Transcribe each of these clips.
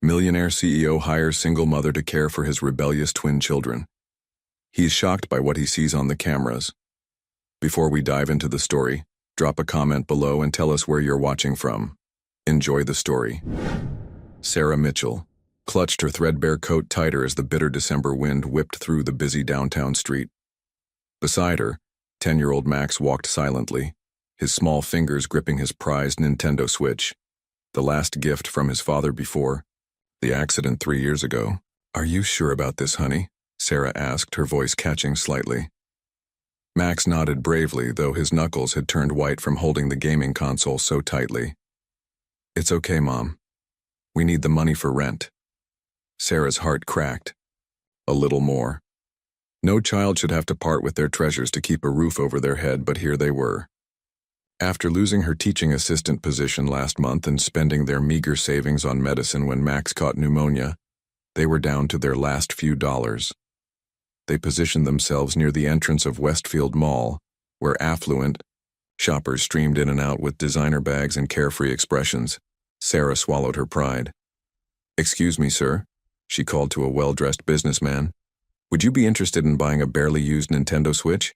Millionaire CEO hires single mother to care for his rebellious twin children. He's shocked by what he sees on the cameras. Before we dive into the story, drop a comment below and tell us where you're watching from. Enjoy the story. Sarah Mitchell clutched her threadbare coat tighter as the bitter December wind whipped through the busy downtown street. Beside her, 10-year-old Max walked silently, his small fingers gripping his prized Nintendo Switch, the last gift from his father before the accident 3 years ago. "Are you sure about this, honey?" Sarah asked, her voice catching slightly. Max nodded bravely, though his knuckles had turned white from holding the gaming console so tightly. "It's okay, Mom. We need the money for rent." Sarah's heart cracked. A little more. No child should have to part with their treasures to keep a roof over their head, but here they were. After losing her teaching assistant position last month and spending their meager savings on medicine when Max caught pneumonia, they were down to their last few dollars. They positioned themselves near the entrance of Westfield Mall, where affluent shoppers streamed in and out with designer bags and carefree expressions. Sarah swallowed her pride. "Excuse me, sir," she called to a well-dressed businessman. "Would you be interested in buying a barely used Nintendo Switch?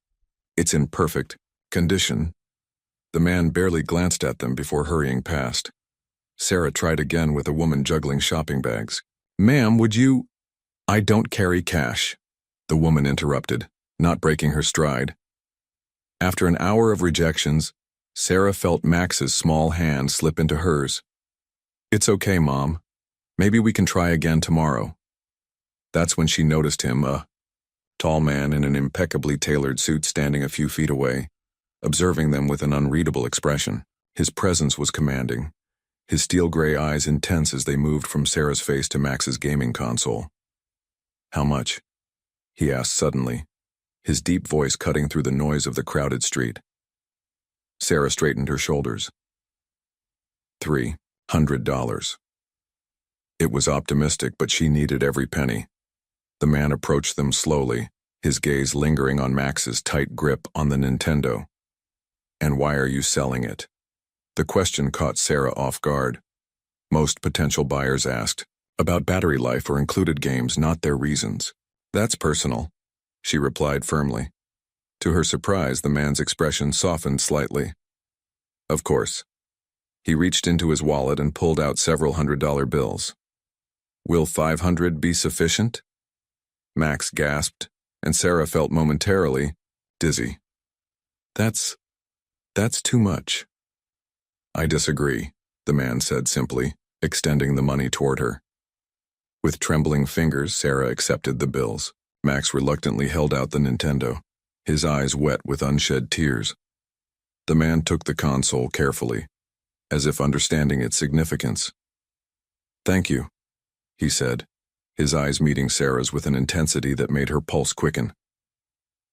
It's in perfect condition." The man barely glanced at them before hurrying past. Sarah tried again with a woman juggling shopping bags. "Ma'am, would you—" "I don't carry cash," the woman interrupted, not breaking her stride. After an hour of rejections, Sarah felt Max's small hand slip into hers. "It's okay, Mom. Maybe we can try again tomorrow." That's when she noticed him, a tall man in an impeccably tailored suit standing a few feet away, observing them with an unreadable expression. His presence was commanding, his steel-gray eyes intense as they moved from Sarah's face to Max's gaming console. "How much?" he asked suddenly, his deep voice cutting through the noise of the crowded street. Sarah straightened her shoulders. $300. It was optimistic, but she needed every penny. The man approached them slowly, his gaze lingering on Max's tight grip on the Nintendo. "And why are you selling it?" The question caught Sarah off guard. Most potential buyers asked about battery life or included games, not their reasons. "That's personal," she replied firmly. To her surprise, the man's expression softened slightly. "Of course." He reached into his wallet and pulled out several $100 bills. "Will $500 be sufficient?" Max gasped, and Sarah felt momentarily dizzy. That's too much." "I disagree," the man said simply, extending the money toward her. With trembling fingers, Sarah accepted the bills. Max reluctantly held out the Nintendo, his eyes wet with unshed tears. The man took the console carefully, as if understanding its significance. "Thank you," he said, his eyes meeting Sarah's with an intensity that made her pulse quicken.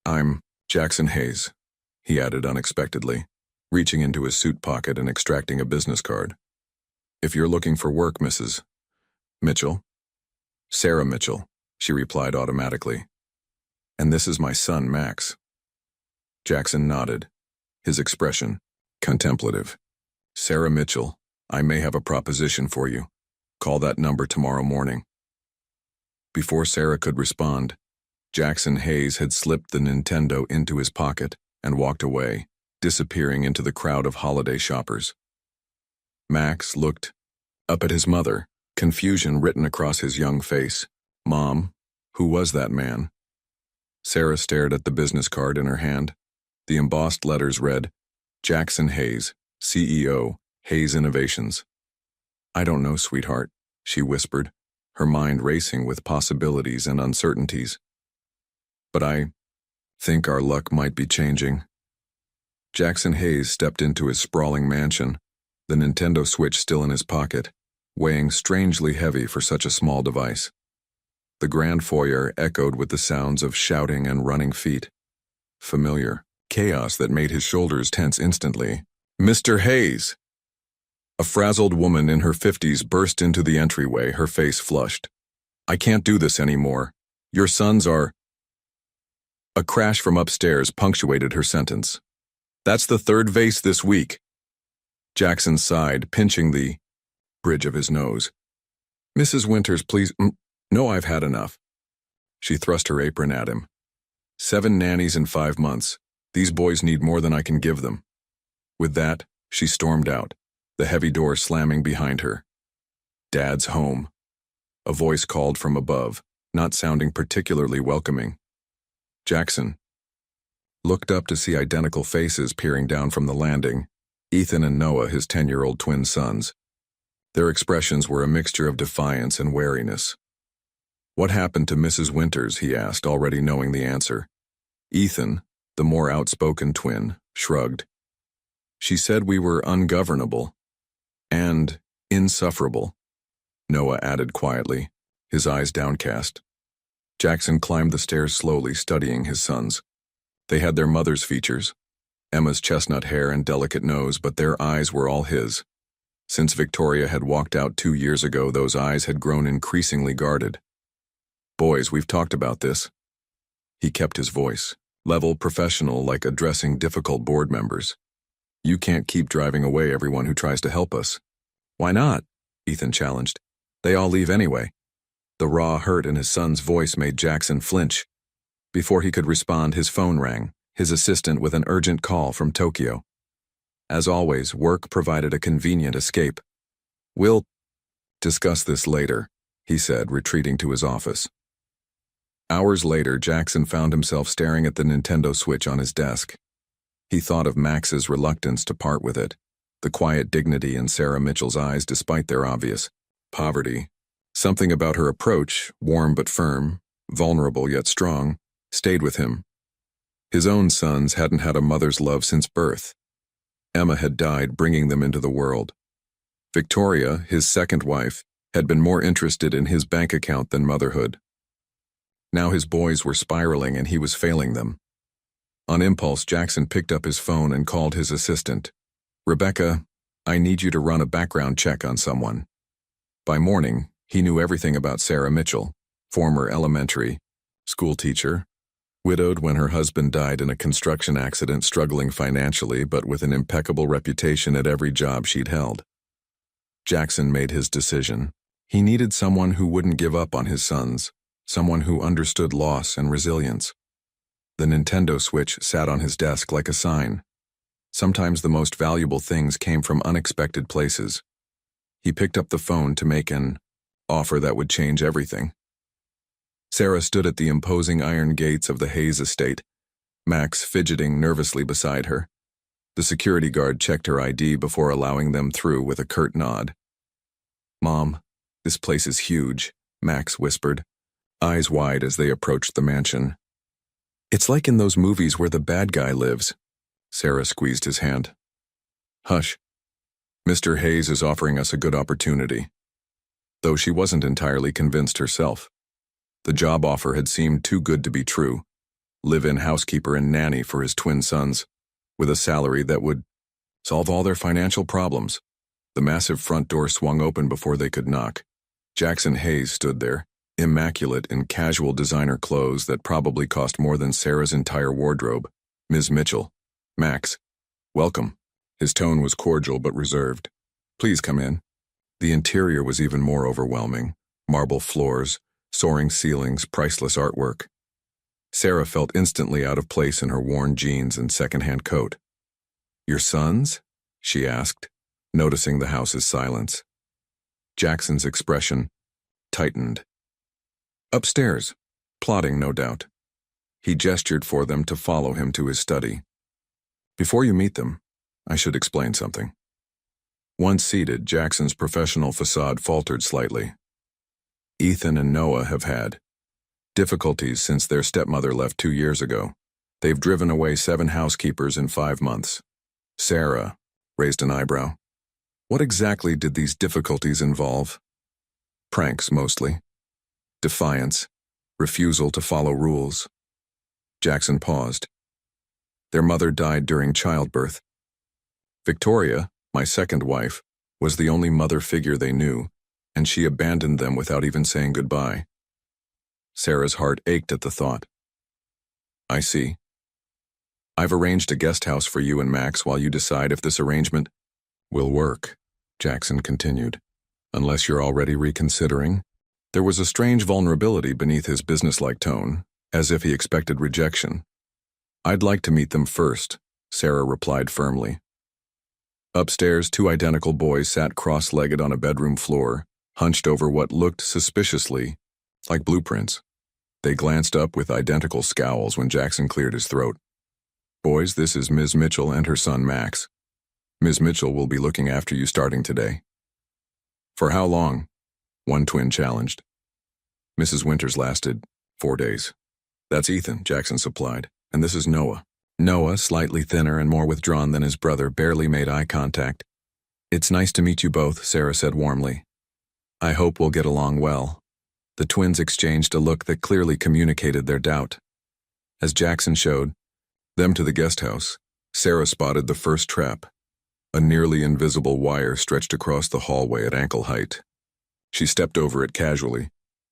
"I'm Jackson Hayes," he added unexpectedly, reaching into his suit pocket and extracting a business card. "If you're looking for work, Mrs. Mitchell." "Sarah Mitchell," she replied automatically. "And this is my son, Max." Jackson nodded, his expression contemplative. "Sarah Mitchell, I may have a proposition for you. Call that number tomorrow morning." Before Sarah could respond, Jackson Hayes had slipped the Nintendo into his pocket and walked away, disappearing into the crowd of holiday shoppers. Max looked up at his mother, confusion written across his young face. "Mom, who was that man?" Sarah stared at the business card in her hand. The embossed letters read, "Jackson Hayes, CEO, Hayes Innovations." "I don't know, sweetheart," she whispered, her mind racing with possibilities and uncertainties. "But I think our luck might be changing." Jackson Hayes stepped into his sprawling mansion, the Nintendo Switch still in his pocket, weighing strangely heavy for such a small device. The grand foyer echoed with the sounds of shouting and running feet. Familiar chaos that made his shoulders tense instantly. "Mr. Hayes!" A frazzled woman in her 50s burst into the entryway, her face flushed. "I can't do this anymore. Your sons are—" A crash from upstairs punctuated her sentence. "That's the third vase this week." Jackson sighed, pinching the bridge of his nose. Mrs. Winters, please. No, I've had enough. She thrust her apron at him. 7 nannies in 5 months. These boys need more than I can give them. With that, she stormed out, the heavy door slamming behind her. Dad's home. A voice called from above, not sounding particularly welcoming. Jackson looked up to see identical faces peering down from the landing, Ethan and Noah, his 10-year-old twin sons. Their expressions were a mixture of defiance and wariness. What happened to Mrs. Winters, he asked, already knowing the answer. Ethan, the more outspoken twin, shrugged. She said we were ungovernable and insufferable, Noah added quietly, his eyes downcast. Jackson climbed the stairs slowly, studying his sons. They had their mother's features, Emma's chestnut hair and delicate nose, but their eyes were all his. Since Victoria had walked out 2 years ago, those eyes had grown increasingly guarded. Boys, we've talked about this. He kept his voice, level, professional, like addressing difficult board members. You can't keep driving away everyone who tries to help us. Why not? Ethan challenged. They all leave anyway. The raw hurt in his son's voice made Jackson flinch. Before he could respond, his phone rang, his assistant with an urgent call from Tokyo. As always, work provided a convenient escape. We'll discuss this later, he said, retreating to his office. Hours later, Jackson found himself staring at the Nintendo Switch on his desk. He thought of Max's reluctance to part with it, the quiet dignity in Sarah Mitchell's eyes despite their obvious poverty. Something about her approach, warm but firm, vulnerable yet strong, stayed with him. His own sons hadn't had a mother's love since birth. Emma had died, bringing them into the world. Victoria, his second wife, had been more interested in his bank account than motherhood. Now his boys were spiraling and he was failing them. On impulse, Jackson picked up his phone and called his assistant. Rebecca, I need you to run a background check on someone. By morning, he knew everything about Sarah Mitchell, former elementary school teacher, widowed when her husband died in a construction accident, struggling financially but with an impeccable reputation at every job she'd held. Jackson made his decision. He needed someone who wouldn't give up on his sons, someone who understood loss and resilience. The Nintendo Switch sat on his desk like a sign. Sometimes the most valuable things came from unexpected places. He picked up the phone to make an offer that would change everything. Sarah stood at the imposing iron gates of the Hayes estate, Max fidgeting nervously beside her. The security guard checked her ID before allowing them through with a curt nod. Mom, this place is huge, Max whispered, eyes wide as they approached the mansion. It's like in those movies where the bad guy lives. Sarah squeezed his hand. Hush. Mr. Hayes is offering us a good opportunity. Though she wasn't entirely convinced herself. The job offer had seemed too good to be true. Live-in housekeeper and nanny for his twin sons, with a salary that would solve all their financial problems. The massive front door swung open before they could knock. Jackson Hayes stood there, immaculate in casual designer clothes that probably cost more than Sarah's entire wardrobe. Ms. Mitchell. Max. Welcome. His tone was cordial but reserved. Please come in. The interior was even more overwhelming. Marble floors, soaring ceilings, priceless artwork. Sarah felt instantly out of place in her worn jeans and secondhand coat. Your sons? She asked, noticing the house's silence. Jackson's expression tightened. Upstairs, plotting no doubt. He gestured for them to follow him to his study. Before you meet them, I should explain something. Once seated, Jackson's professional facade faltered slightly. Ethan and Noah have had difficulties since their stepmother left 2 years ago. They've driven away 7 housekeepers in 5 months. Sarah raised an eyebrow. What exactly did these difficulties involve? Pranks, mostly. Defiance, refusal to follow rules. Jackson paused. Their mother died during childbirth. Victoria, my second wife, was the only mother figure they knew, and she abandoned them without even saying goodbye. Sarah's heart ached at the thought. I see. I've arranged a guest house for you and Max while you decide if this arrangement will work, Jackson continued. Unless you're already reconsidering. There was a strange vulnerability beneath his businesslike tone, as if he expected rejection. I'd like to meet them first, Sarah replied firmly. Upstairs, two identical boys sat cross-legged on a bedroom floor, hunched over what looked suspiciously like blueprints. They glanced up with identical scowls when Jackson cleared his throat. Boys, this is Ms. Mitchell and her son Max. Ms. Mitchell will be looking after you starting today. For how long? One twin challenged. Mrs. Winters lasted 4 days. That's Ethan, Jackson supplied, and this is Noah. Noah, slightly thinner and more withdrawn than his brother, barely made eye contact. It's nice to meet you both, Sarah said warmly. I hope we'll get along well. The twins exchanged a look that clearly communicated their doubt. As Jackson showed them to the guest house, Sarah spotted the first trap. A nearly invisible wire stretched across the hallway at ankle height. She stepped over it casually,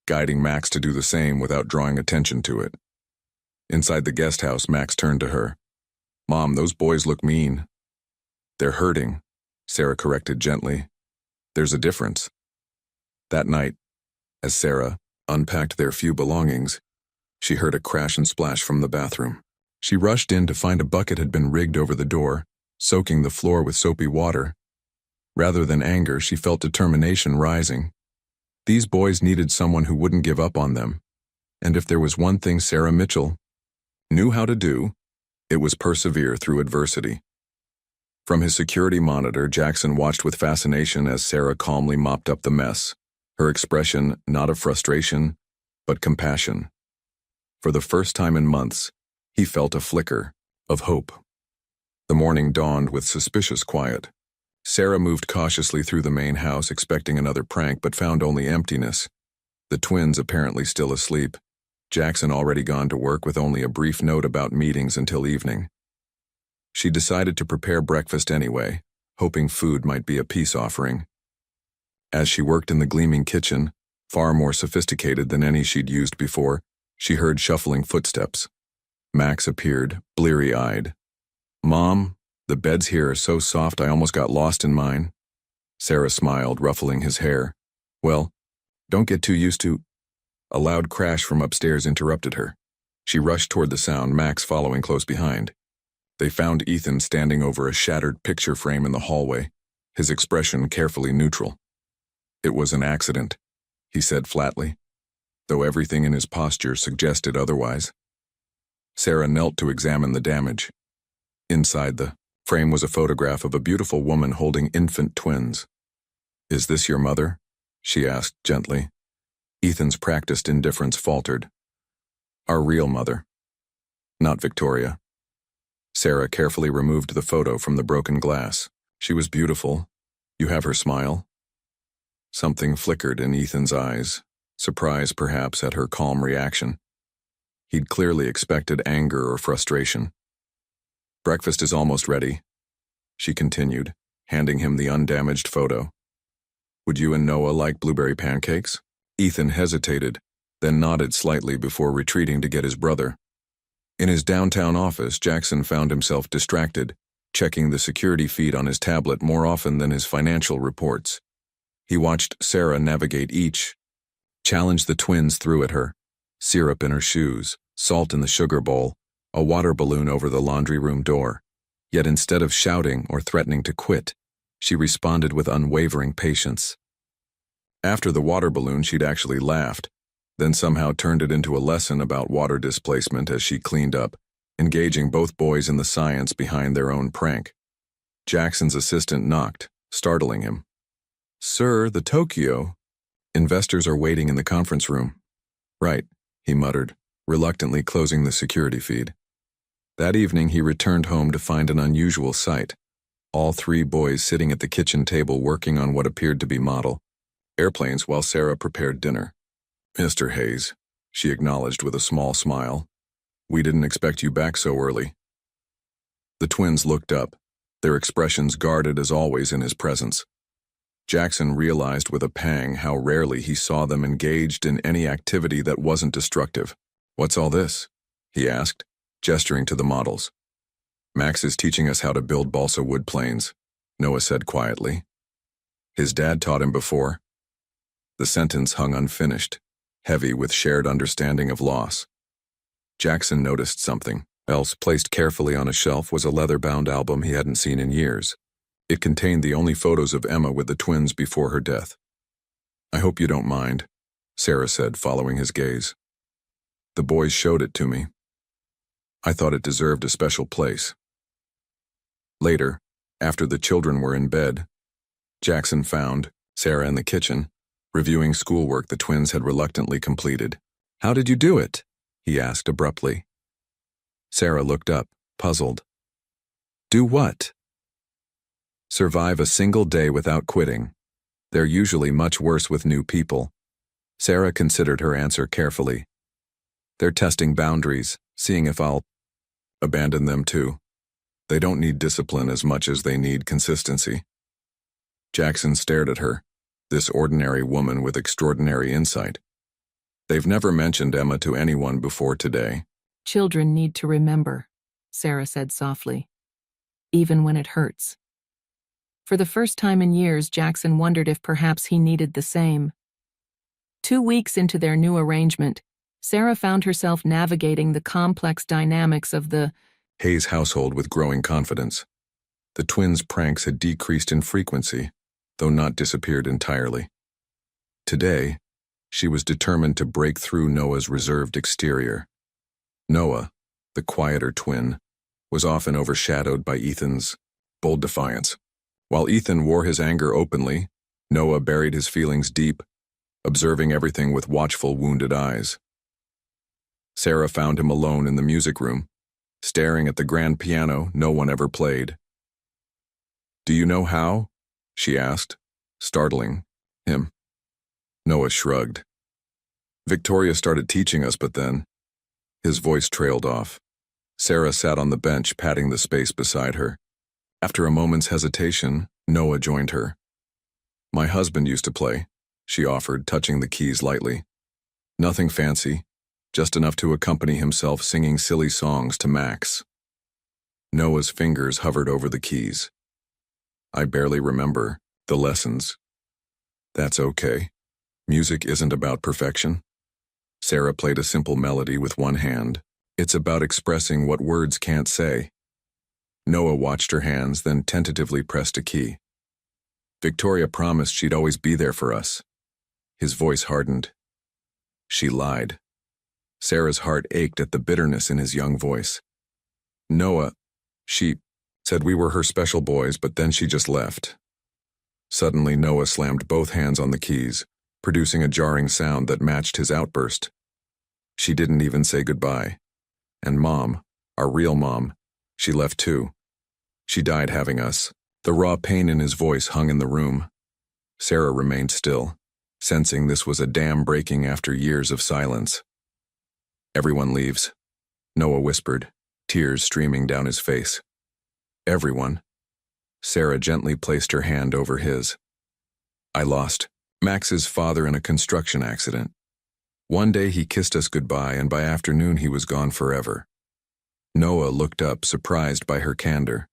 guiding Max to do the same without drawing attention to it. Inside the guest house, Max turned to her. Mom, those boys look mean. They're hurting, Sarah corrected gently. There's a difference. That night, as Sarah unpacked their few belongings, she heard a crash and splash from the bathroom. She rushed in to find a bucket had been rigged over the door, soaking the floor with soapy water. Rather than anger, she felt determination rising. These boys needed someone who wouldn't give up on them. And if there was one thing Sarah Mitchell knew how to do, it was persevere through adversity. From his security monitor, Jackson watched with fascination as Sarah calmly mopped up the mess, her expression not of frustration, but compassion. For the first time in months, he felt a flicker of hope. The morning dawned with suspicious quiet. Sarah moved cautiously through the main house, expecting another prank, but found only emptiness. The twins apparently still asleep. Jackson already gone to work with only a brief note about meetings until evening. She decided to prepare breakfast anyway, hoping food might be a peace offering. As she worked in the gleaming kitchen, far more sophisticated than any she'd used before, she heard shuffling footsteps. Max appeared, bleary-eyed. Mom, the beds here are so soft I almost got lost in mine. Sarah smiled, ruffling his hair. Well, don't get too used to... A loud crash from upstairs interrupted her. She rushed toward the sound, Max following close behind. They found Ethan standing over a shattered picture frame in the hallway, his expression carefully neutral. It was an accident, he said flatly, though everything in his posture suggested otherwise. Sarah knelt to examine the damage. Inside the frame was a photograph of a beautiful woman holding infant twins. Is this your mother? She asked gently. Ethan's practiced indifference faltered. Our real mother. Not Victoria. Sarah carefully removed the photo from the broken glass. She was beautiful. You have her smile? Something flickered in Ethan's eyes, surprise perhaps at her calm reaction. He'd clearly expected anger or frustration. Breakfast is almost ready, she continued, handing him the undamaged photo. Would you and Noah like blueberry pancakes? Ethan hesitated, then nodded slightly before retreating to get his brother. In his downtown office, Jackson found himself distracted, checking the security feed on his tablet more often than his financial reports. He watched Sarah navigate each, challenge the twins threw at her, syrup in her shoes, salt in the sugar bowl, a water balloon over the laundry room door. Yet instead of shouting or threatening to quit, she responded with unwavering patience. After the water balloon, she'd actually laughed, then somehow turned it into a lesson about water displacement as she cleaned up, engaging both boys in the science behind their own prank. Jackson's assistant knocked, startling him. Sir, the Tokyo. Investors are waiting in the conference room. Right, he muttered, reluctantly closing the security feed. That evening he returned home to find an unusual sight. All three boys sitting at the kitchen table working on what appeared to be model airplanes while Sarah prepared dinner. Mr. Hayes, she acknowledged with a small smile. We didn't expect you back so early. The twins looked up, their expressions guarded as always in his presence. Jackson realized with a pang how rarely he saw them engaged in any activity that wasn't destructive. What's all this? He asked, gesturing to the models. Max is teaching us how to build balsa wood planes, Noah said quietly. His dad taught him before, The sentence hung unfinished, heavy with shared understanding of loss. Jackson noticed something else. Placed carefully on a shelf was a leather-bound album he hadn't seen in years. It contained the only photos of Emma with the twins before her death. "I hope you don't mind," Sarah said, following his gaze. "The boys showed it to me. I thought it deserved a special place." Later, after the children were in bed, Jackson found Sarah in the kitchen, reviewing schoolwork the twins had reluctantly completed. "How did you do it?" he asked abruptly. Sarah looked up, puzzled. "Do what?" "Survive a single day without quitting. They're usually much worse with new people." Sarah considered her answer carefully. "They're testing boundaries, seeing if I'll abandon them too. They don't need discipline as much as they need consistency." Jackson stared at her, this ordinary woman with extraordinary insight. "They've never mentioned Emma to anyone before today." "Children need to remember," Sarah said softly, "even when it hurts." For the first time in years, Jackson wondered if perhaps he needed the same. 2 weeks into their new arrangement, Sarah found herself navigating the complex dynamics of the Hayes household with growing confidence. The twins' pranks had decreased in frequency, though not disappeared entirely. Today, she was determined to break through Noah's reserved exterior. Noah, the quieter twin, was often overshadowed by Ethan's bold defiance. While Ethan wore his anger openly, Noah buried his feelings deep, observing everything with watchful, wounded eyes. Sarah found him alone in the music room, staring at the grand piano no one ever played. "Do you know how?" she asked, startling him. Noah shrugged. "Victoria started teaching us, but then..." His voice trailed off. Sarah sat on the bench, patting the space beside her. After a moment's hesitation, Noah joined her. "My husband used to play," she offered, touching the keys lightly. "Nothing fancy, just enough to accompany himself singing silly songs to Max." Noah's fingers hovered over the keys. "I barely remember the lessons." "That's okay. Music isn't about perfection." Sarah played a simple melody with one hand. "It's about expressing what words can't say." Noah watched her hands, then tentatively pressed a key. "Victoria promised she'd always be there for us." His voice hardened. She lied. Sarah's heart ached at the bitterness in his young voice. "Noah, she said we were her special boys, but then she just left." Suddenly, Noah slammed both hands on the keys, producing a jarring sound that matched his outburst. "She didn't even say goodbye. And Mom, our real mom, she left too. She died having us." The raw pain in his voice hung in the room. Sarah remained still, sensing this was a dam breaking after years of silence. "Everyone leaves," Noah whispered, tears streaming down his face. "Everyone?" Sarah gently placed her hand over his. "I lost Max's father in a construction accident. One day he kissed us goodbye, and by afternoon he was gone forever." Noah looked up, surprised by her candor.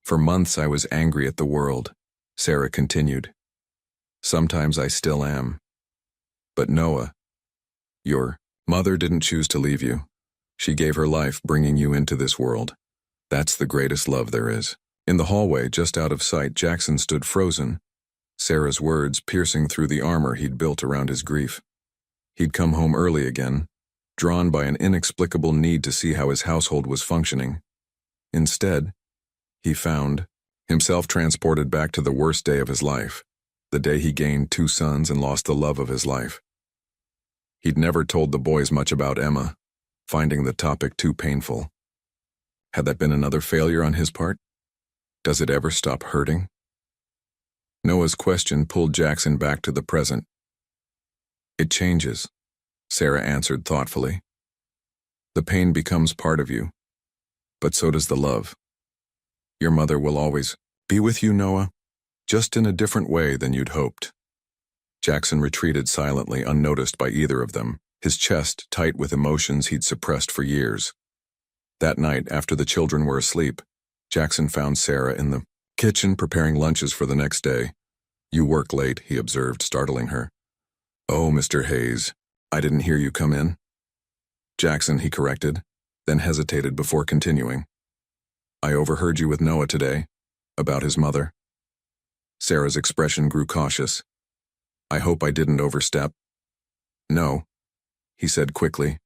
"For months I was angry at the world," Sarah continued. "Sometimes I still am. But Noah, your mother didn't choose to leave you. She gave her life bringing you into this world. That's the greatest love there is." In the hallway, just out of sight, Jackson stood frozen, Sarah's words piercing through the armor he'd built around his grief. He'd come home early again, drawn by an inexplicable need to see how his household was functioning. Instead, he found himself transported back to the worst day of his life, the day he gained 2 sons and lost the love of his life. He'd never told the boys much about Emma, finding the topic too painful. Had that been another failure on his part? Does it ever stop hurting? Noah's question pulled Jackson back to the present. "It changes," Sarah answered thoughtfully. "The pain becomes part of you, but so does the love. Your mother will always be with you, Noah, just in a different way than you'd hoped." Jackson retreated silently, unnoticed by either of them, his chest tight with emotions he'd suppressed for years. That night, after the children were asleep, Jackson found Sarah in the kitchen preparing lunches for the next day. "You work late," he observed, startling her. Oh, Mr. Hayes, I didn't hear you come in. Jackson, he corrected, then hesitated before continuing. I overheard you with Noah today, about his mother. Sarah's expression grew cautious. I hope I didn't overstep. No, he said quickly.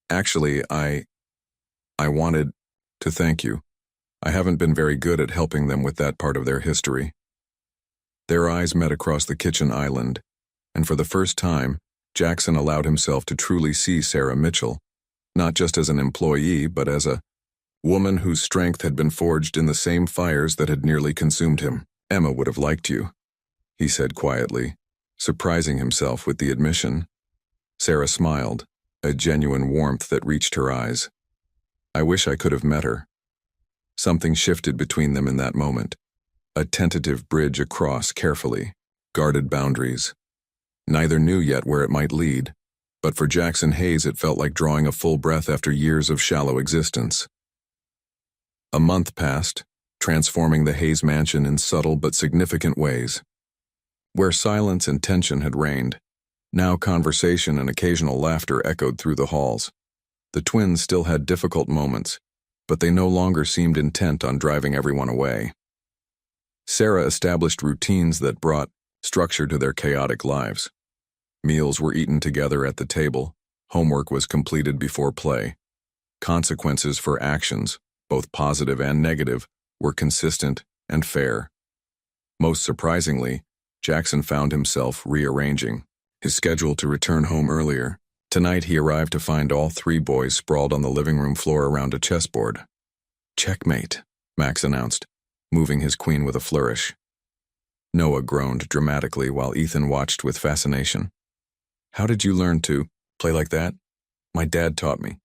Actually, I wanted to thank you. I haven't been very good at helping them with that part of their history. Their eyes met across the kitchen island, and for the first time, Jackson allowed himself to truly see Sarah Mitchell, not just as an employee, but as a woman whose strength had been forged in the same fires that had nearly consumed him. Emma would have liked you, he said quietly, surprising himself with the admission. Sarah smiled, a genuine warmth that reached her eyes. I wish I could have met her. Something shifted between them in that moment. A tentative bridge across carefully, guarded boundaries. Neither knew yet where it might lead, but for Jackson Hayes it felt like drawing a full breath after years of shallow existence. A month passed, transforming the Hayes mansion in subtle but significant ways. Where silence and tension had reigned, now conversation and occasional laughter echoed through the halls. The twins still had difficult moments, but they no longer seemed intent on driving everyone away. Sarah established routines that brought structure to their chaotic lives. Meals were eaten together at the table, homework was completed before play. Consequences for actions, both positive and negative, were consistent and fair. Most surprisingly, Jackson found himself rearranging his schedule to return home earlier. Tonight he arrived to find all three boys sprawled on the living room floor around a chessboard. Checkmate, Max announced, moving his queen with a flourish. Noah groaned dramatically while Ethan watched with fascination. How did you learn to play like that? My dad taught me,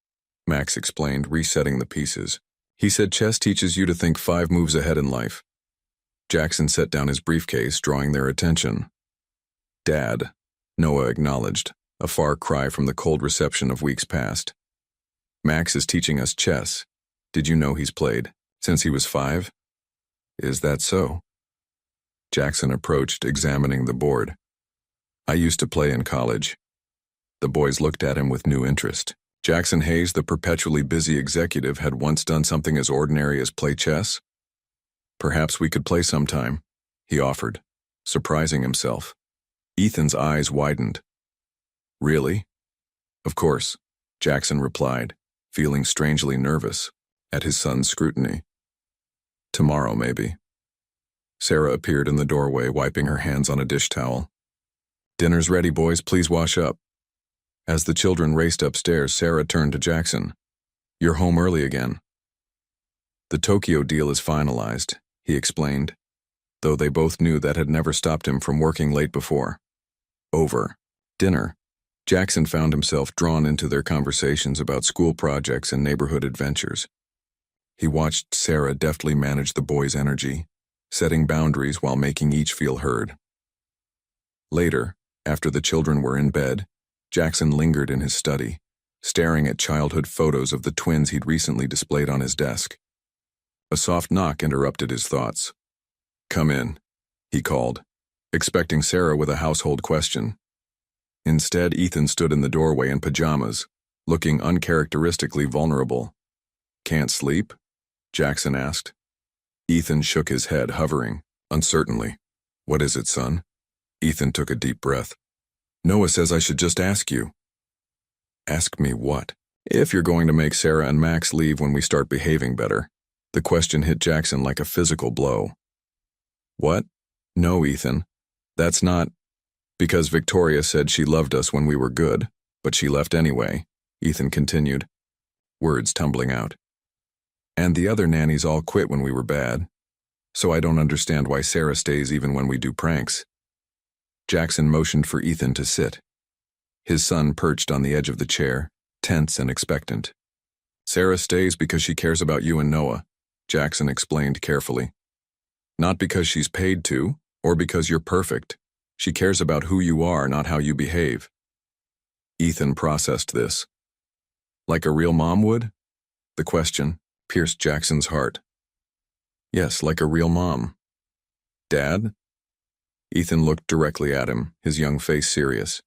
Max explained, resetting the pieces. He said chess teaches you to think 5 moves ahead in life. Jackson set down his briefcase, drawing their attention. Dad, Noah acknowledged, a far cry from the cold reception of weeks past. Max is teaching us chess. Did you know he's played since he was 5? Is that so? Jackson approached, examining the board. I used to play in college. The boys looked at him with new interest. Jackson Hayes, the perpetually busy executive, had once done something as ordinary as play chess. Perhaps we could play sometime, he offered, surprising himself. Ethan's eyes widened. Really? Of course, Jackson replied, feeling strangely nervous at his son's scrutiny. Tomorrow, maybe. Sarah appeared in the doorway, wiping her hands on a dish towel. Dinner's ready, boys, please wash up. As the children raced upstairs, Sarah turned to Jackson. You're home early again. The Tokyo deal is finalized, he explained, though they both knew that had never stopped him from working late before. Over dinner, Jackson found himself drawn into their conversations about school projects and neighborhood adventures. He watched Sarah deftly manage the boys' energy, setting boundaries while making each feel heard. Later, after the children were in bed, Jackson lingered in his study, staring at childhood photos of the twins he'd recently displayed on his desk. A soft knock interrupted his thoughts. Come in, he called, expecting Sarah with a household question. Instead, Ethan stood in the doorway in pajamas, looking uncharacteristically vulnerable. Can't sleep? Jackson asked. Ethan shook his head, hovering, uncertainly. What is it, son? Ethan took a deep breath. Noah says I should just ask you. Ask me what? If you're going to make Sarah and Max leave when we start behaving better. The question hit Jackson like a physical blow. What? No, Ethan. That's not... Because Victoria said she loved us when we were good, but she left anyway, Ethan continued, words tumbling out. And the other nannies all quit when we were bad. So I don't understand why Sarah stays even when we do pranks. Jackson motioned for Ethan to sit. His son perched on the edge of the chair, tense and expectant. Sarah stays because she cares about you and Noah, Jackson explained carefully. Not because she's paid to, or because you're perfect. She cares about who you are, not how you behave. Ethan processed this. Like a real mom would? The question pierced Jackson's heart. Yes, like a real mom. Dad? Ethan looked directly at him, his young face serious.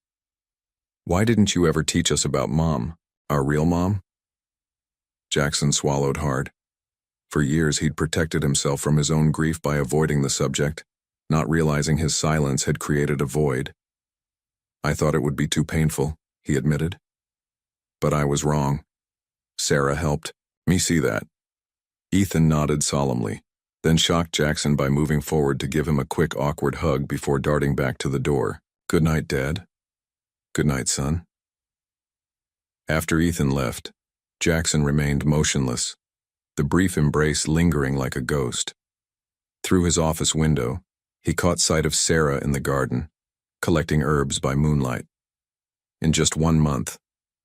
Why didn't you ever teach us about Mom, our real mom? Jackson swallowed hard. For years he'd protected himself from his own grief by avoiding the subject, not realizing his silence had created a void. I thought it would be too painful, he admitted. But I was wrong. Sarah helped me see that. Ethan nodded solemnly, then shocked Jackson by moving forward to give him a quick, awkward hug before darting back to the door. Good night, Dad. Good night, son. After Ethan left, Jackson remained motionless, the brief embrace lingering like a ghost. Through his office window, he caught sight of Sarah in the garden, collecting herbs by moonlight. In just 1 month,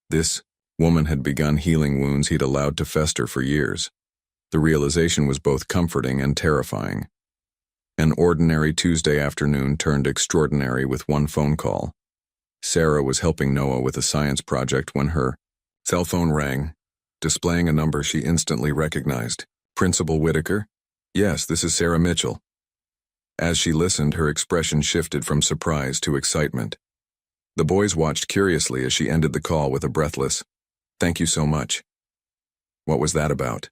this woman had begun healing wounds he'd allowed to fester for years. The realization was both comforting and terrifying. An ordinary Tuesday afternoon turned extraordinary with one phone call. Sarah was helping Noah with a science project when her cell phone rang, displaying a number she instantly recognized. Principal Whitaker? Yes, this is Sarah Mitchell. As she listened, her expression shifted from surprise to excitement. The boys watched curiously as she ended the call with a breathless, "Thank you so much." What was that about?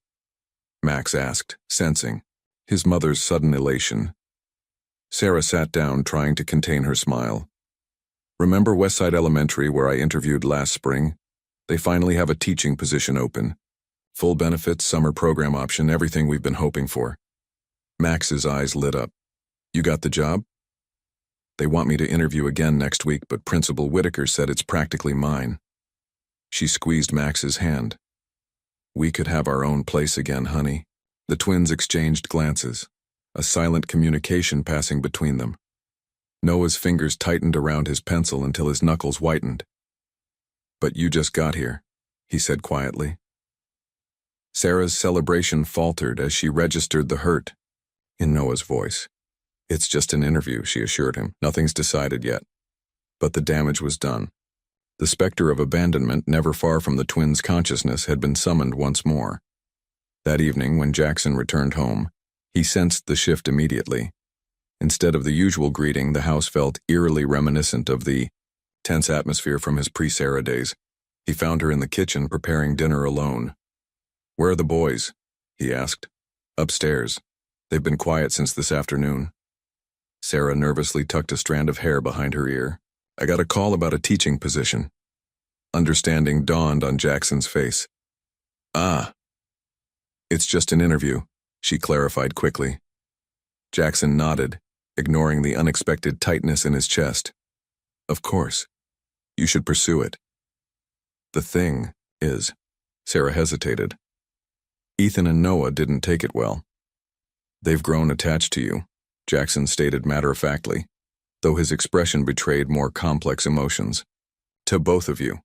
Max asked, sensing his mother's sudden elation. Sarah sat down, trying to contain her smile. Remember Westside Elementary, where I interviewed last spring? They finally have a teaching position open. Full benefits, summer program option, everything we've been hoping for. Max's eyes lit up. You got the job? They want me to interview again next week, but Principal Whitaker said it's practically mine. She squeezed Max's hand. We could have our own place again, honey. The twins exchanged glances, a silent communication passing between them. Noah's fingers tightened around his pencil until his knuckles whitened. But you just got here, he said quietly. Sarah's celebration faltered as she registered the hurt in Noah's voice. It's just an interview, she assured him. Nothing's decided yet. But the damage was done. The specter of abandonment, never far from the twins' consciousness, had been summoned once more. That evening, when Jackson returned home, he sensed the shift immediately. Instead of the usual greeting, the house felt eerily reminiscent of the tense atmosphere from his pre-Sarah days. He found her in the kitchen preparing dinner alone. Where are the boys? He asked. Upstairs. They've been quiet since this afternoon. Sarah nervously tucked a strand of hair behind her ear. I got a call about a teaching position. Understanding dawned on Jackson's face. Ah. It's just an interview, she clarified quickly. Jackson nodded, ignoring the unexpected tightness in his chest. Of course. You should pursue it. The thing is, Sarah hesitated. Ethan and Noah didn't take it well. They've grown attached to you, Jackson stated matter-of-factly, though his expression betrayed more complex emotions. To both of you.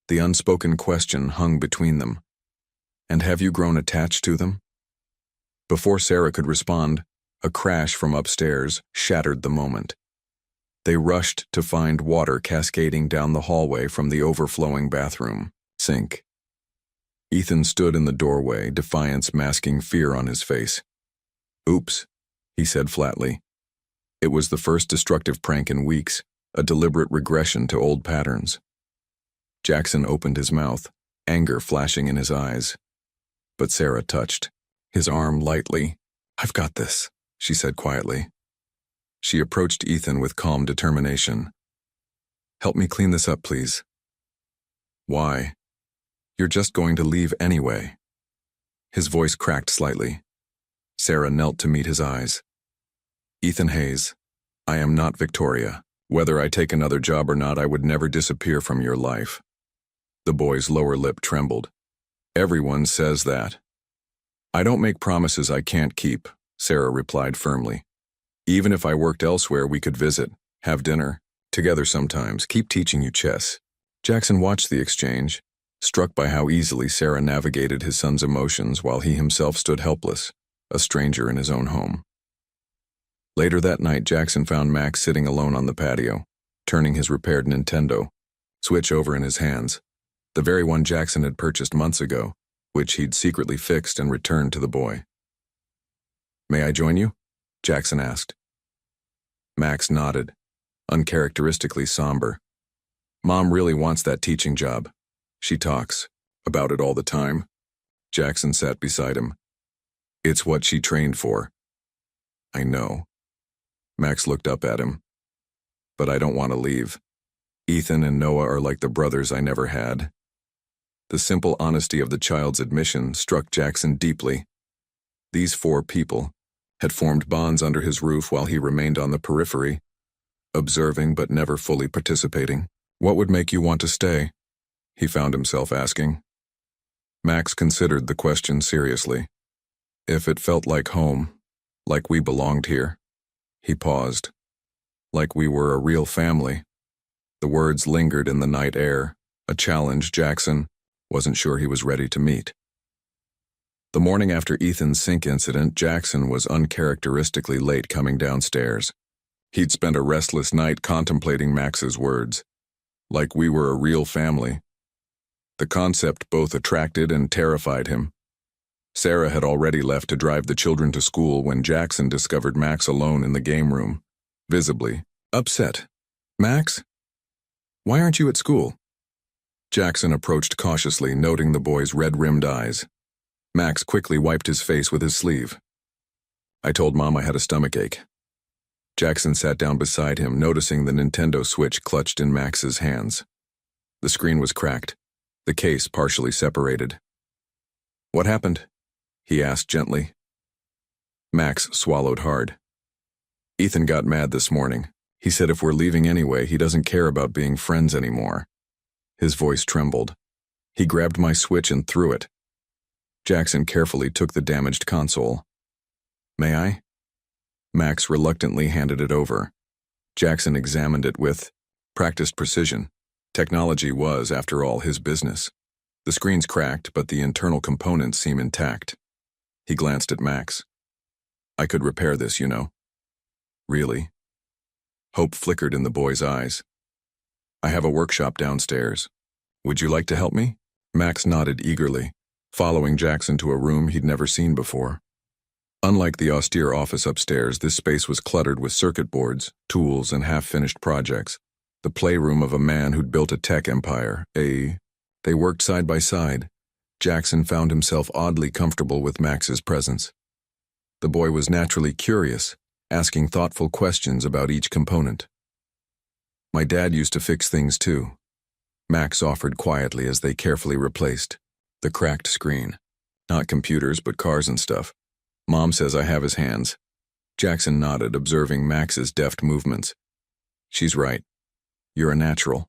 The unspoken question hung between them. And have you grown attached to them? Before Sarah could respond, a crash from upstairs shattered the moment. They rushed to find water cascading down the hallway from the overflowing bathroom sink. Ethan stood in the doorway, defiance masking fear on his face. Oops, he said flatly. It was the first destructive prank in weeks, a deliberate regression to old patterns. Jackson opened his mouth, anger flashing in his eyes. But Sarah touched his arm lightly. I've got this, she said quietly. She approached Ethan with calm determination. Help me clean this up, please. Why? You're just going to leave anyway. His voice cracked slightly. Sarah knelt to meet his eyes. Ethan Hayes, I am not Victoria. Whether I take another job or not, I would never disappear from your life. The boy's lower lip trembled. Everyone says that. I don't make promises I can't keep, Sarah replied firmly. Even if I worked elsewhere, we could visit, have dinner, together sometimes, keep teaching you chess. Jackson watched the exchange, struck by how easily Sarah navigated his son's emotions while he himself stood helpless, a stranger in his own home. Later that night, Jackson found Max sitting alone on the patio, turning his repaired Nintendo Switch over in his hands, the very one Jackson had purchased months ago, which he'd secretly fixed and returned to the boy. May I join you? Jackson asked. Max nodded, uncharacteristically somber. Mom really wants that teaching job. She talks about it all the time. Jackson sat beside him. It's what she trained for. I know. Max looked up at him. But I don't want to leave. Ethan and Noah are like the brothers I never had. The simple honesty of the child's admission struck Jackson deeply. These four people had formed bonds under his roof while he remained on the periphery, observing but never fully participating. What would make you want to stay? He found himself asking. Max considered the question seriously. If it felt like home, like we belonged here. He paused. Like we were a real family. The words lingered in the night air, a challenge Jackson wasn't sure he was ready to meet. The morning after Ethan's sink incident, Jackson was uncharacteristically late coming downstairs. He'd spent a restless night contemplating Max's words. Like we were a real family. The concept both attracted and terrified him. Sarah had already left to drive the children to school when Jackson discovered Max alone in the game room, visibly upset. Max? Why aren't you at school? Jackson approached cautiously, noting the boy's red-rimmed eyes. Max quickly wiped his face with his sleeve. I told Mom I had a stomachache. Jackson sat down beside him, noticing the Nintendo Switch clutched in Max's hands. The screen was cracked, the case partially separated. What happened? He asked gently. Max swallowed hard. Ethan got mad this morning. He said if we're leaving anyway, he doesn't care about being friends anymore. His voice trembled. He grabbed my Switch and threw it. Jackson carefully took the damaged console. May I? Max reluctantly handed it over. Jackson examined it with practiced precision. Technology was, after all, his business. The screen's cracked, but the internal components seem intact. He glanced at Max. I could repair this, you know. Really? Hope flickered in the boy's eyes. I have a workshop downstairs. Would you like to help me? Max nodded eagerly, following Jackson to a room he'd never seen before. Unlike the austere office upstairs, this space was cluttered with circuit boards, tools, and half-finished projects. The playroom of a man who'd built a tech empire. They worked side by side. Jackson found himself oddly comfortable with Max's presence. The boy was naturally curious, asking thoughtful questions about each component. My dad used to fix things too. Max offered quietly as they carefully replaced the cracked screen. Not computers, but cars and stuff. Mom says I have his hands. Jackson nodded, observing Max's deft movements. She's right. You're a natural.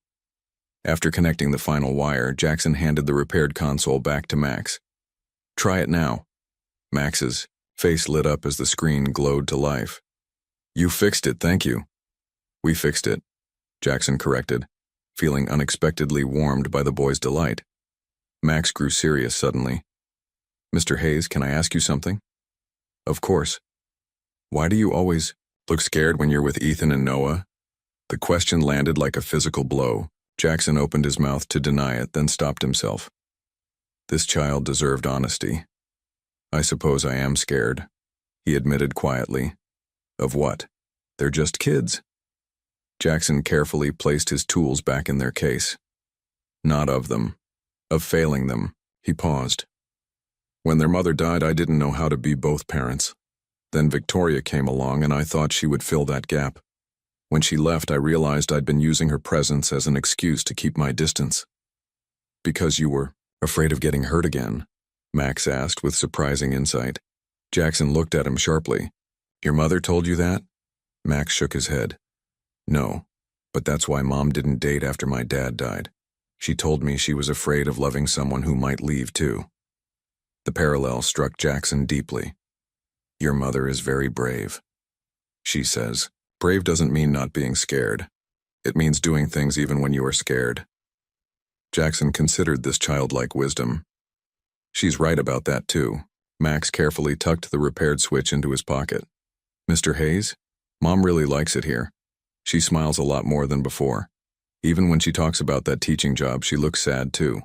After connecting the final wire, Jackson handed the repaired console back to Max. Try it now. Max's face lit up as the screen glowed to life. You fixed it, thank you. We fixed it, Jackson corrected, feeling unexpectedly warmed by the boy's delight. Max grew serious suddenly. Mr. Hayes, can I ask you something? Of course. Why do you always look scared when you're with Ethan and Noah? The question landed like a physical blow. Jackson opened his mouth to deny it, then stopped himself. This child deserved honesty. I suppose I am scared, he admitted quietly. Of what? They're just kids. Jackson carefully placed his tools back in their case. Not of them. Of failing them. He paused. When their mother died, I didn't know how to be both parents. Then Victoria came along and I thought she would fill that gap. When she left, I realized I'd been using her presence as an excuse to keep my distance. Because you were afraid of getting hurt again? Max asked with surprising insight. Jackson looked at him sharply. Your mother told you that? Max shook his head. No, but that's why Mom didn't date after my dad died. She told me she was afraid of loving someone who might leave too. The parallel struck Jackson deeply. Your mother is very brave. She says, brave doesn't mean not being scared. It means doing things even when you are scared. Jackson considered this childlike wisdom. She's right about that too. Max carefully tucked the repaired switch into his pocket. Mr. Hayes, Mom really likes it here. She smiles a lot more than before. Even when she talks about that teaching job, she looks sad too.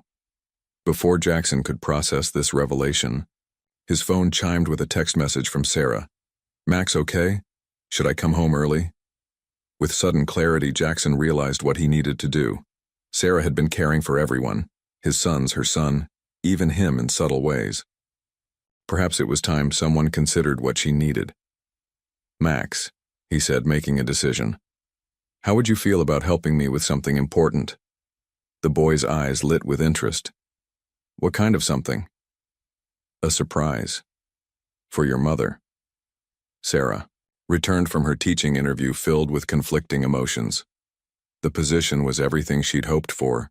Before Jackson could process this revelation, his phone chimed with a text message from Sarah. Max okay? Should I come home early? With sudden clarity, Jackson realized what he needed to do. Sarah had been caring for everyone, his sons, her son, even him in subtle ways. Perhaps it was time someone considered what she needed. "Max," he said, making a decision. "How would you feel about helping me with something important?" The boy's eyes lit with interest. "What kind of something?" "A surprise. For your mother." Sarah returned from her teaching interview filled with conflicting emotions. The position was everything she'd hoped for: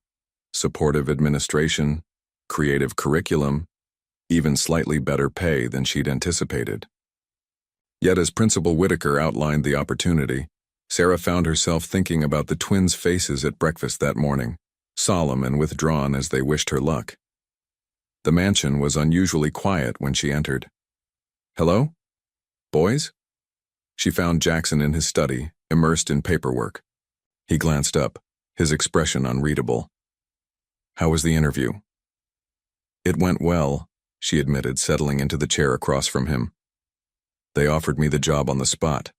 supportive administration, creative curriculum, even slightly better pay than she'd anticipated. Yet as Principal Whitaker outlined the opportunity, Sarah found herself thinking about the twins' faces at breakfast that morning, solemn and withdrawn as they wished her luck. The mansion was unusually quiet when she entered. "Hello? Boys?" She found Jackson in his study, immersed in paperwork. He glanced up, his expression unreadable. "How was the interview?" "It went well," she admitted, settling into the chair across from him. "They offered me the job on the spot."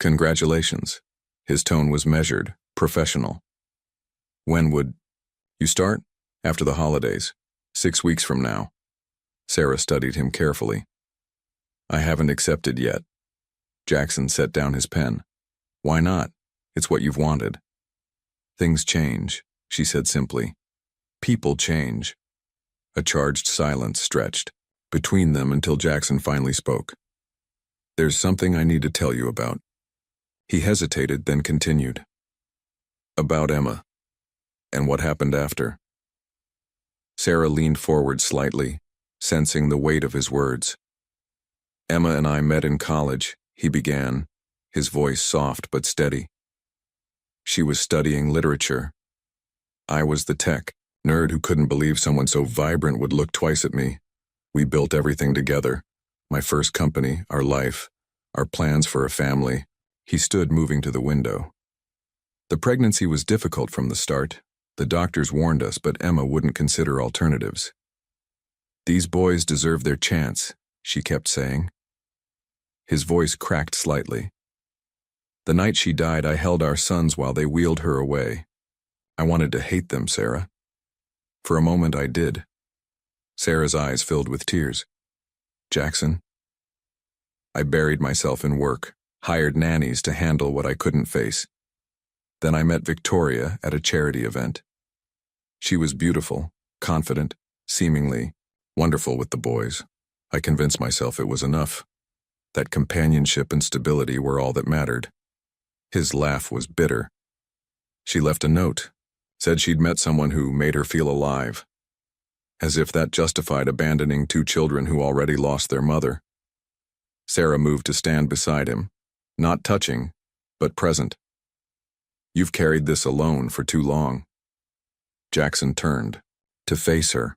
"Congratulations." His tone was measured, professional. "When would you start?" "After the holidays. 6 weeks from now." Sarah studied him carefully. "I haven't accepted yet." Jackson set down his pen. "Why not? It's what you've wanted." "Things change," she said simply. "People change." A charged silence stretched between them until Jackson finally spoke. "There's something I need to tell you about." He hesitated, then continued. "About Emma. And what happened after." Sarah leaned forward slightly, sensing the weight of his words. "Emma and I met in college," he began, his voice soft but steady. "She was studying literature. I was the tech nerd who couldn't believe someone so vibrant would look twice at me. We built everything together. My first company, our life, our plans for a family." He stood, moving to the window. "The pregnancy was difficult from the start. The doctors warned us, but Emma wouldn't consider alternatives. These boys deserve their chance," she kept saying. His voice cracked slightly. "The night she died, I held our sons while they wheeled her away. I wanted to hate them, Sarah. For a moment I did." Sarah's eyes filled with tears. "Jackson?" "I buried myself in work, hired nannies to handle what I couldn't face. Then I met Victoria at a charity event. She was beautiful, confident, seemingly wonderful with the boys. I convinced myself it was enough. That companionship and stability were all that mattered." His laugh was bitter. "She left a note, said she'd met someone who made her feel alive. As if that justified abandoning 2 children who already lost their mother." Sarah moved to stand beside him, not touching, but present. "You've carried this alone for too long." Jackson turned to face her.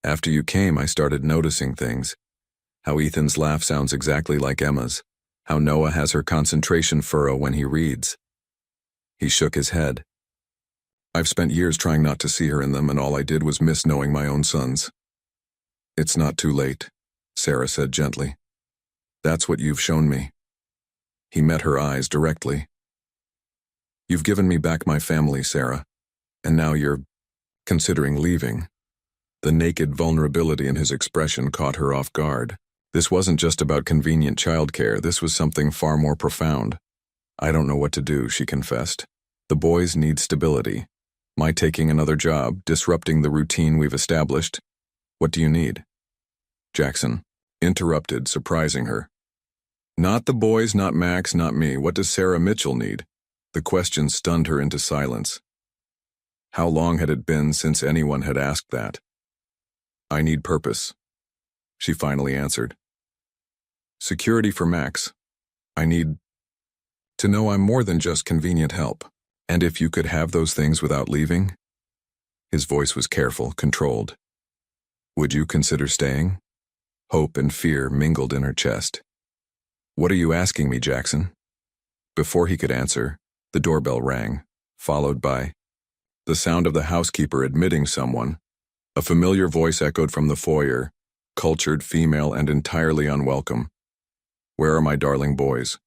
"After you came, I started noticing things. How Ethan's laugh sounds exactly like Emma's. How Noah has her concentration furrow when he reads." He shook his head. "I've spent years trying not to see her in them, and all I did was miss knowing my own sons." "It's not too late," Sarah said gently. "That's what you've shown me." He met her eyes directly. "You've given me back my family, Sarah, and now you're considering leaving." The naked vulnerability in his expression caught her off guard. This wasn't just about convenient childcare, this was something far more profound. "I don't know what to do," she confessed. "The boys need stability. My taking another job, disrupting the routine we've established. What do you need?" Jackson interrupted, surprising her. "Not the boys, not Max, not me. What does Sarah Mitchell need?" The question stunned her into silence. How long had it been since anyone had asked that? "I need purpose," she finally answered. "Security for Max. I need to know I'm more than just convenient help. And if you could have those things without leaving?" His voice was careful, controlled. "Would you consider staying?" Hope and fear mingled in her chest. "What are you asking me, Jackson?" Before he could answer, the doorbell rang, followed by the sound of the housekeeper admitting someone. A familiar voice echoed from the foyer, cultured, female, and entirely unwelcome. "Where are my darling boys?"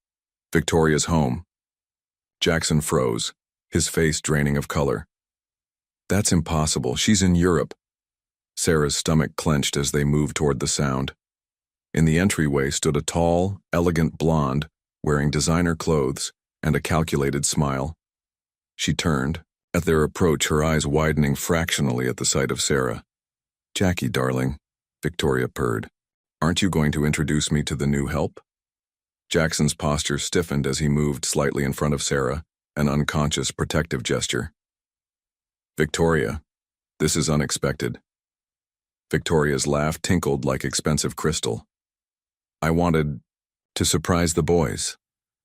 "Victoria's home," Jackson froze, his face draining of color. That's impossible. She's in Europe. Sarah's stomach clenched as they moved toward the sound. In the entryway stood a tall, elegant blonde, wearing designer clothes and a calculated smile. She turned, at their approach, her eyes widening fractionally at the sight of Sarah. "Jackie, darling," Victoria purred. "Aren't you going to introduce me to the new help?" Jackson's posture stiffened as he moved slightly in front of Sarah, an unconscious protective gesture. "Victoria, this is unexpected." Victoria's laugh tinkled like expensive crystal. "I wanted to surprise the boys."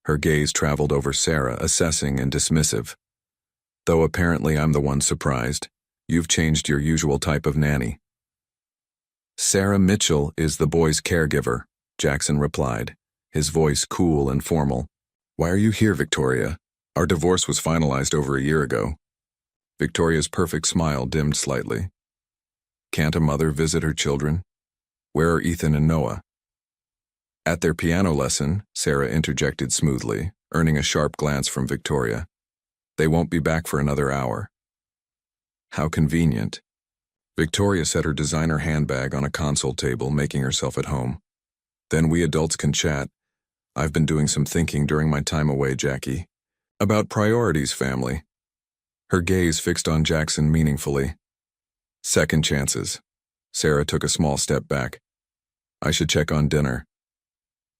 Her gaze traveled over Sarah, assessing and dismissive. "Though apparently I'm the one surprised. You've changed your usual type of nanny." "Sarah Mitchell is the boy's caregiver," Jackson replied, his voice cool and formal. "Why are you here, Victoria? Our divorce was finalized over a year ago." Victoria's perfect smile dimmed slightly. "Can't a mother visit her children? Where are Ethan and Noah?" "At their piano lesson," Sarah interjected smoothly, earning a sharp glance from Victoria. "They won't be back for another hour." "How convenient." Victoria set her designer handbag on a console table, making herself at home. "Then we adults can chat. I've been doing some thinking during my time away, Jackie. About priorities, family." Her gaze fixed on Jackson meaningfully. "Second chances." Sarah took a small step back. "I should check on dinner."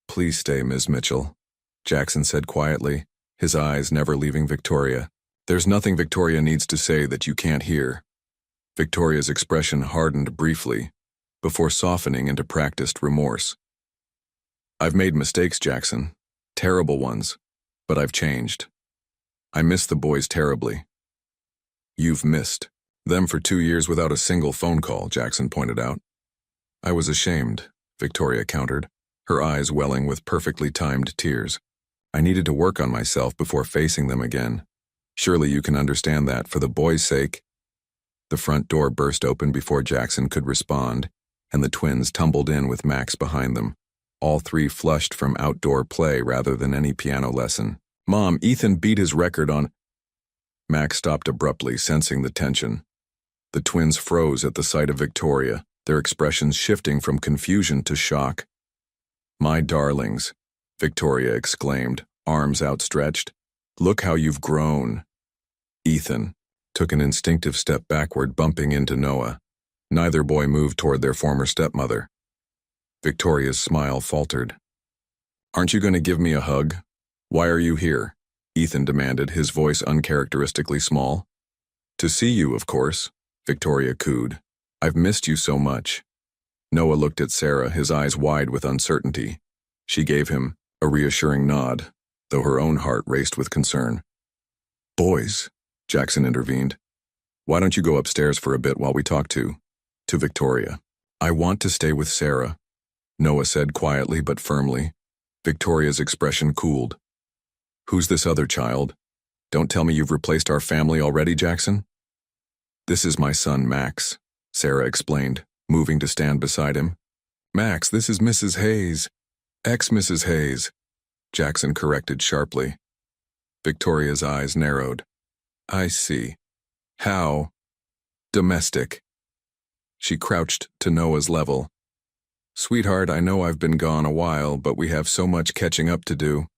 "Please stay, Ms. Mitchell," Jackson said quietly, his eyes never leaving Victoria. "There's nothing Victoria needs to say that you can't hear." Victoria's expression hardened briefly, before softening into practiced remorse. "I've made mistakes, Jackson. Terrible ones. But I've changed. I miss the boys terribly." "You've missed them for 2 years without a single phone call," Jackson pointed out. "I was ashamed," Victoria countered, her eyes welling with perfectly timed tears. "I needed to work on myself before facing them again. Surely you can understand that for the boys' sake." The front door burst open before Jackson could respond, and the twins tumbled in with Max behind them, all three flushed from outdoor play rather than any piano lesson. "Mom, Ethan beat his record on—" Max stopped abruptly, sensing the tension. The twins froze at the sight of Victoria, their expressions shifting from confusion to shock. "My darlings," Victoria exclaimed, arms outstretched. "Look how you've grown." Ethan took an instinctive step backward, bumping into Noah. Neither boy moved toward their former stepmother. Victoria's smile faltered. "Aren't you going to give me a hug? Why are you here?" Ethan demanded, his voice uncharacteristically small. "To see you, of course," Victoria cooed. "I've missed you so much." Noah looked at Sarah, his eyes wide with uncertainty. She gave him a reassuring nod, though her own heart raced with concern. "Boys," Jackson intervened. "Why don't you go upstairs for a bit while we talk to Victoria?" "I want to stay with Sarah," Noah said quietly but firmly. Victoria's expression cooled. "Who's this other child? Don't tell me you've replaced our family already, Jackson?" "This is my son, Max," Sarah explained, moving to stand beside him. "Max, this is Mrs. Hayes. Ex-Mrs. Hayes," Jackson corrected sharply. Victoria's eyes narrowed. "I see. How domestic." She crouched to Noah's level. "Sweetheart, I know I've been gone a while, but we have so much catching up to do.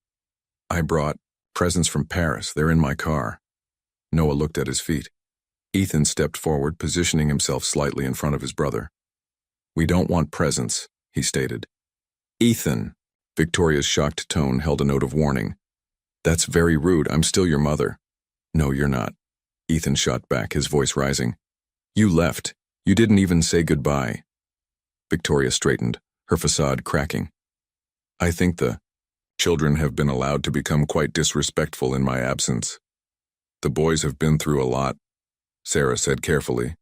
I brought presents from Paris. They're in my car." Noah looked at his feet. Ethan stepped forward, positioning himself slightly in front of his brother. "We don't want presents," he stated. "Ethan," Victoria's shocked tone held a note of warning. "That's very rude. I'm still your mother." "No, you're not," Ethan shot back, his voice rising. "You left. You didn't even say goodbye." Victoria straightened, her facade cracking. "I think the children have been allowed to become quite disrespectful in my absence. The boys have been through a lot," Sarah said carefully.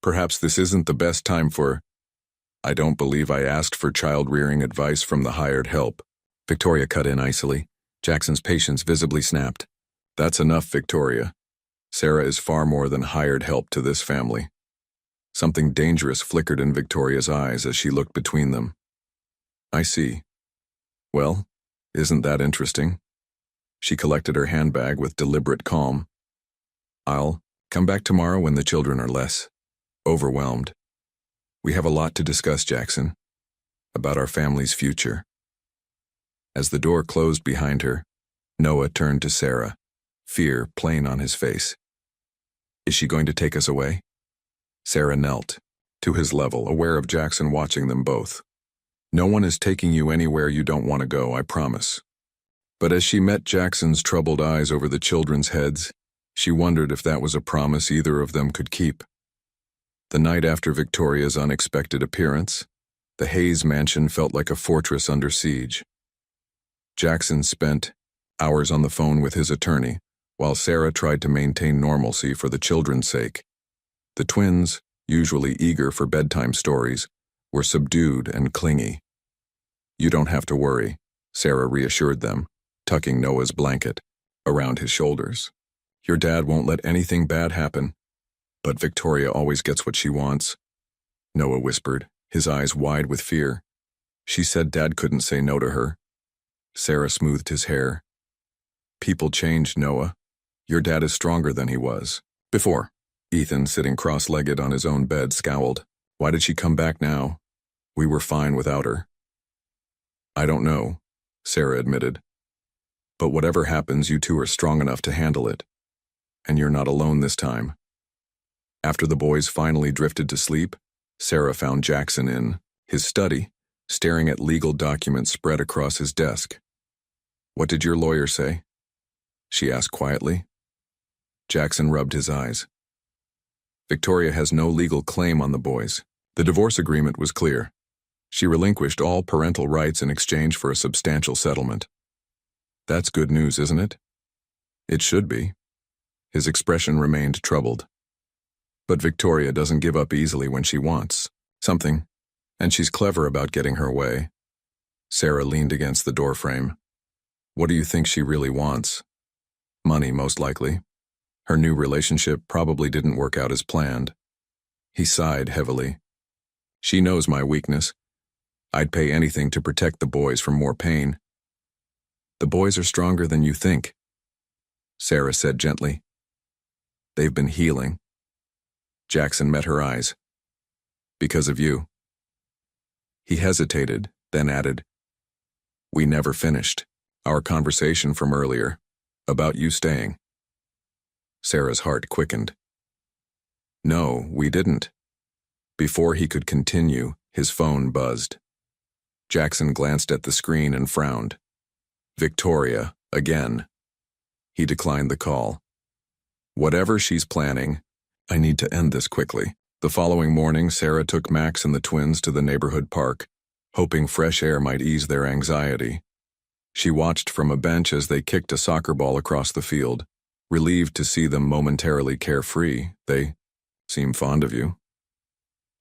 "Perhaps this isn't the best time for—" "I don't believe I asked for child-rearing advice from the hired help," Victoria cut in icily. Jackson's patience visibly snapped. "That's enough, Victoria. Sarah is far more than hired help to this family." Something dangerous flickered in Victoria's eyes as she looked between them. "I see. Well, isn't that interesting?" She collected her handbag with deliberate calm. I'll come back tomorrow when the children are less overwhelmed. We have a lot to discuss, Jackson, about our family's future. As the door closed behind her, Noah turned to Sarah, fear plain on his face. Is she going to take us away? Sarah knelt to his level, aware of Jackson watching them both. No one is taking you anywhere you don't want to go, I promise. But as she met Jackson's troubled eyes over the children's heads, she wondered if that was a promise either of them could keep. The night after Victoria's unexpected appearance, the Hayes mansion felt like a fortress under siege. Jackson spent hours on the phone with his attorney, while Sarah tried to maintain normalcy for the children's sake. The twins, usually eager for bedtime stories, were subdued and clingy. You don't have to worry, Sarah reassured them, tucking Noah's blanket around his shoulders. Your dad won't let anything bad happen. But Victoria always gets what she wants, Noah whispered, his eyes wide with fear. She said Dad couldn't say no to her. Sarah smoothed his hair. People change, Noah. Your dad is stronger than he was before. Ethan, sitting cross-legged on his own bed, scowled. Why did she come back now? We were fine without her. I don't know, Sarah admitted. But whatever happens, you two are strong enough to handle it. And you're not alone this time. After the boys finally drifted to sleep, Sarah found Jackson in his study, staring at legal documents spread across his desk. What did your lawyer say? She asked quietly. Jackson rubbed his eyes. Victoria has no legal claim on the boys. The divorce agreement was clear. She relinquished all parental rights in exchange for a substantial settlement. That's good news, isn't it? It should be. His expression remained troubled. But Victoria doesn't give up easily when she wants something, and she's clever about getting her way. Sarah leaned against the doorframe. What do you think she really wants? Money, most likely. Her new relationship probably didn't work out as planned. He sighed heavily. She knows my weakness. I'd pay anything to protect the boys from more pain. The boys are stronger than you think, Sarah said gently. They've been healing. Jackson met her eyes. Because of you. He hesitated, then added, We never finished our conversation from earlier, about you staying. Sarah's heart quickened. No, we didn't. Before he could continue, his phone buzzed. Jackson glanced at the screen and frowned. Victoria, again. He declined the call. Whatever she's planning, I need to end this quickly. The following morning, Sarah took Max and the twins to the neighborhood park, hoping fresh air might ease their anxiety. She watched from a bench as they kicked a soccer ball across the field, relieved to see them momentarily carefree. They seem fond of you.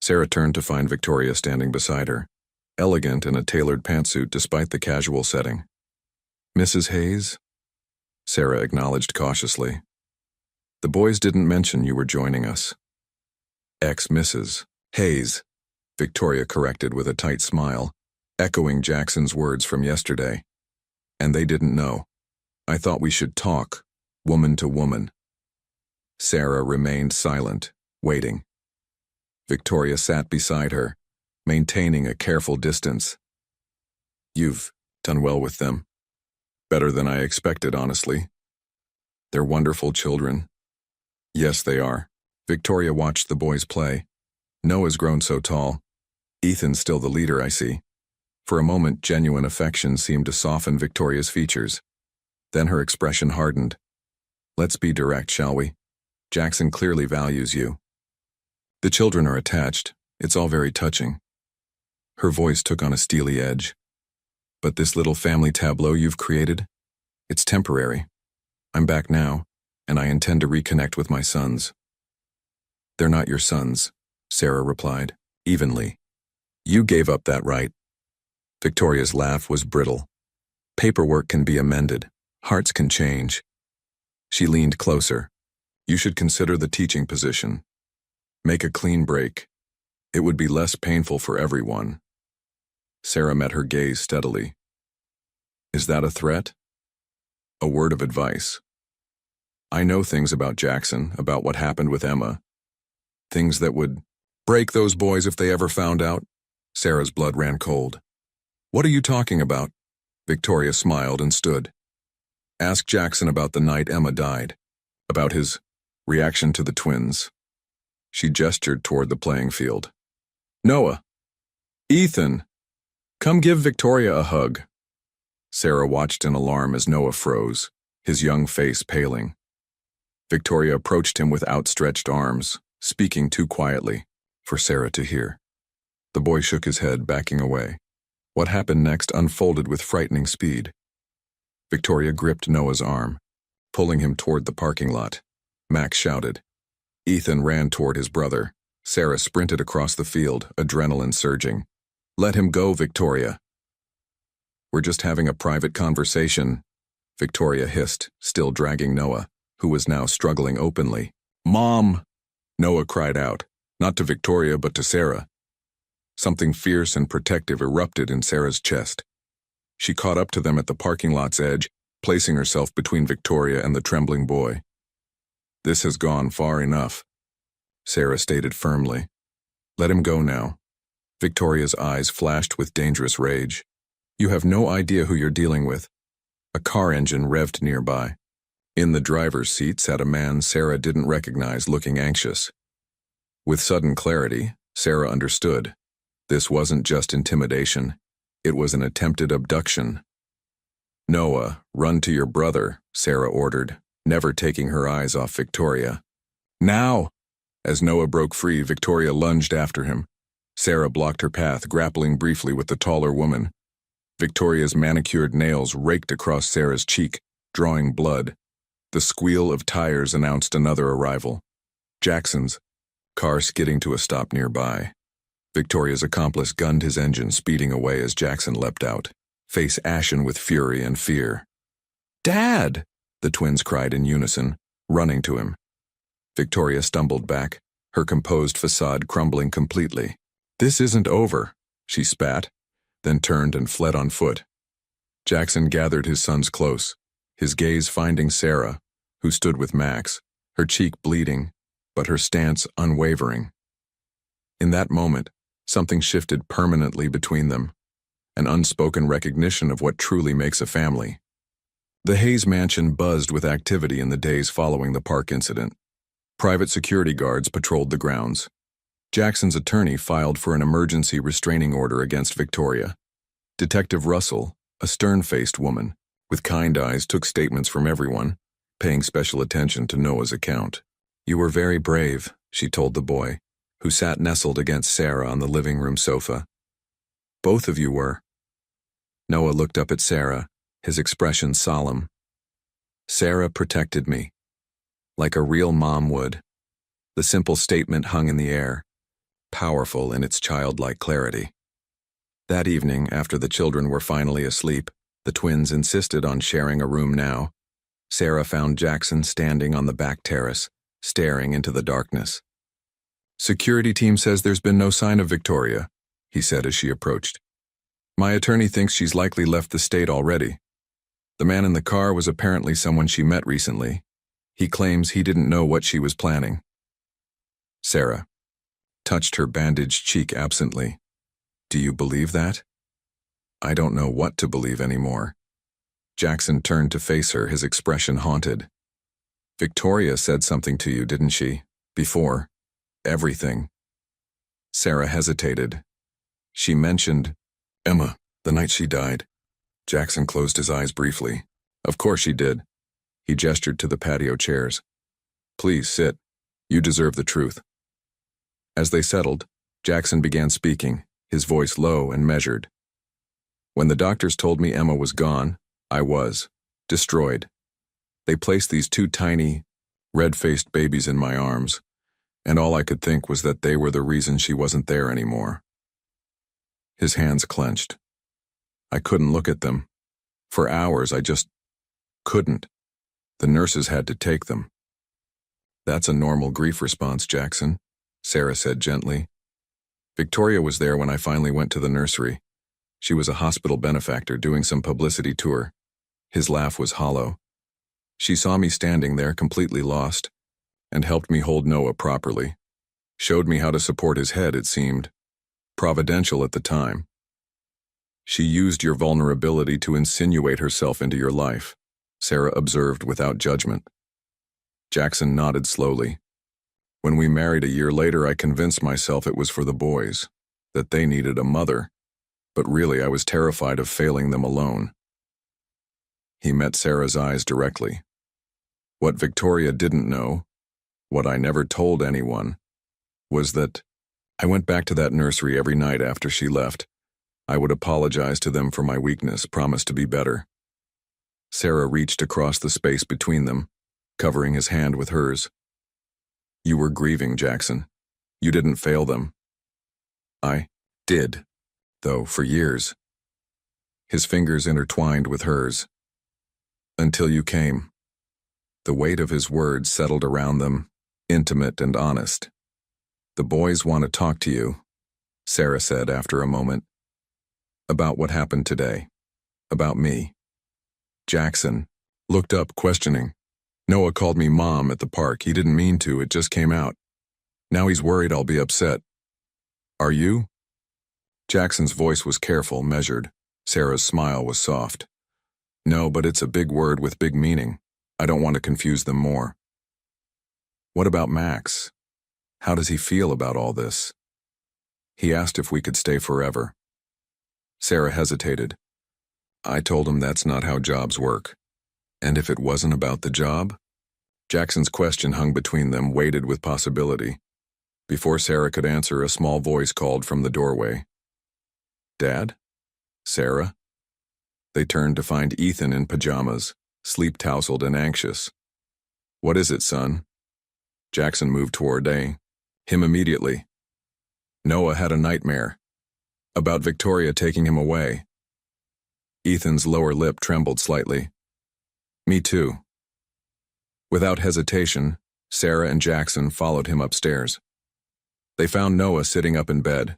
Sarah turned to find Victoria standing beside her, elegant in a tailored pantsuit despite the casual setting. Mrs. Hayes? Sarah acknowledged cautiously. The boys didn't mention you were joining us. Ex-Mrs. Hayes, Victoria corrected with a tight smile, echoing Jackson's words from yesterday. And they didn't know. I thought we should talk, woman to woman. Sarah remained silent, waiting. Victoria sat beside her, maintaining a careful distance. You've done well with them. Better than I expected, honestly. They're wonderful children. Yes, they are. Victoria watched the boys play. Noah's grown so tall. Ethan's still the leader, I see. For a moment, genuine affection seemed to soften Victoria's features. Then her expression hardened. Let's be direct, shall we? Jackson clearly values you. The children are attached. It's all very touching. Her voice took on a steely edge. But this little family tableau you've created, it's temporary. I'm back now, and I intend to reconnect with my sons. They're not your sons, Sarah replied, evenly. You gave up that right. Victoria's laugh was brittle. Paperwork can be amended. Hearts can change. She leaned closer. You should consider the teaching position. Make a clean break. It would be less painful for everyone. Sarah met her gaze steadily. Is that a threat? A word of advice. I know things about Jackson, about what happened with Emma. Things that would break those boys if they ever found out. Sarah's blood ran cold. What are you talking about? Victoria smiled and stood. Ask Jackson about the night Emma died. About his reaction to the twins. She gestured toward the playing field. Noah! Ethan! Come give Victoria a hug. Sarah watched in alarm as Noah froze, his young face paling. Victoria approached him with outstretched arms, speaking too quietly for Sarah to hear. The boy shook his head, backing away. What happened next unfolded with frightening speed. Victoria gripped Noah's arm, pulling him toward the parking lot. Max shouted. Ethan ran toward his brother. Sarah sprinted across the field, adrenaline surging. Let him go, Victoria. We're just having a private conversation, Victoria hissed, still dragging Noah, who was now struggling openly. Mom! Noah cried out, not to Victoria but to Sarah. Something fierce and protective erupted in Sarah's chest. She caught up to them at the parking lot's edge, placing herself between Victoria and the trembling boy. This has gone far enough, Sarah stated firmly. Let him go now. Victoria's eyes flashed with dangerous rage. You have no idea who you're dealing with. A car engine revved nearby. In the driver's seat sat a man Sarah didn't recognize, looking anxious. With sudden clarity, Sarah understood. This wasn't just intimidation. It was an attempted abduction. Noah, run to your brother, Sarah ordered, never taking her eyes off Victoria. Now! As Noah broke free, Victoria lunged after him. Sarah blocked her path, grappling briefly with the taller woman. Victoria's manicured nails raked across Sarah's cheek, drawing blood. The squeal of tires announced another arrival. Jackson's car skidding to a stop nearby. Victoria's accomplice gunned his engine, speeding away as Jackson leapt out, face ashen with fury and fear. Dad! The twins cried in unison, running to him. Victoria stumbled back, her composed facade crumbling completely. This isn't over, she spat, then turned and fled on foot. Jackson gathered his sons close, his gaze finding Sarah, who stood with Max, her cheek bleeding, but her stance unwavering. In that moment, something shifted permanently between them, an unspoken recognition of what truly makes a family. The Hayes mansion buzzed with activity in the days following the park incident. Private security guards patrolled the grounds. Jackson's attorney filed for an emergency restraining order against Victoria. Detective Russell, a stern-faced woman, with kind eyes, took statements from everyone, paying special attention to Noah's account. You were very brave, she told the boy, who sat nestled against Sarah on the living room sofa. Both of you were. Noah looked up at Sarah, his expression solemn. Sarah protected me, like a real mom would. The simple statement hung in the air, powerful in its childlike clarity. That evening, after the children were finally asleep, the twins insisted on sharing a room now. Sarah found Jackson standing on the back terrace, staring into the darkness. Security team says there's been no sign of Victoria, he said as she approached. My attorney thinks she's likely left the state already. The man in the car was apparently someone she met recently. He claims he didn't know what she was planning. Sarah touched her bandaged cheek absently. Do you believe that? I don't know what to believe anymore. Jackson turned to face her, his expression haunted. Victoria said something to you, didn't she? Before. Everything. Sarah hesitated. She mentioned Emma, the night she died. Jackson closed his eyes briefly. Of course she did. He gestured to the patio chairs. Please sit. You deserve the truth. As they settled, Jackson began speaking, his voice low and measured. When the doctors told me Emma was gone, I was destroyed. They placed these two tiny, red-faced babies in my arms, and all I could think was that they were the reason she wasn't there anymore. His hands clenched. I couldn't look at them. For hours, I just couldn't. The nurses had to take them. That's a normal grief response, Jackson, Sarah said gently. Victoria was there when I finally went to the nursery. She was a hospital benefactor doing some publicity tour. His laugh was hollow, She saw me standing there completely lost and helped me hold Noah properly. Showed me how to support his head, it seemed. Providential at the time. She used your vulnerability to insinuate herself into your life, Sarah observed without judgment. Jackson nodded slowly. When we married a year later, I convinced myself it was for the boys, that they needed a mother, but really I was terrified of failing them alone. He met Sarah's eyes directly. What Victoria didn't know, what I never told anyone, was that I went back to that nursery every night after she left. I would apologize to them for my weakness, promise to be better. Sarah reached across the space between them, covering his hand with hers. You were grieving, Jackson. You didn't fail them. I did, though, for years. His fingers intertwined with hers. Until you came. The weight of his words settled around them, intimate and honest. The boys want to talk to you, Sarah said after a moment. About what happened today. About me. Jackson looked up, questioning. Noah called me Mom at the park. He didn't mean to, it just came out. Now he's worried I'll be upset. Are you? Jackson's voice was careful, measured. Sarah's smile was soft. No, but it's a big word with big meaning. I don't want to confuse them more. What about Max? How does he feel about all this? He asked if we could stay forever. Sarah hesitated. I told him that's not how jobs work. And if it wasn't about the job? Jackson's question hung between them, weighted with possibility. Before Sarah could answer, a small voice called from the doorway. Dad? Sarah? They turned to find Ethan in pajamas, sleep-tousled and anxious. What is it, son? Jackson moved toward him immediately. Noah had a nightmare. About Victoria taking him away. Ethan's lower lip trembled slightly. Me too. Without hesitation, Sarah and Jackson followed him upstairs. They found Noah sitting up in bed,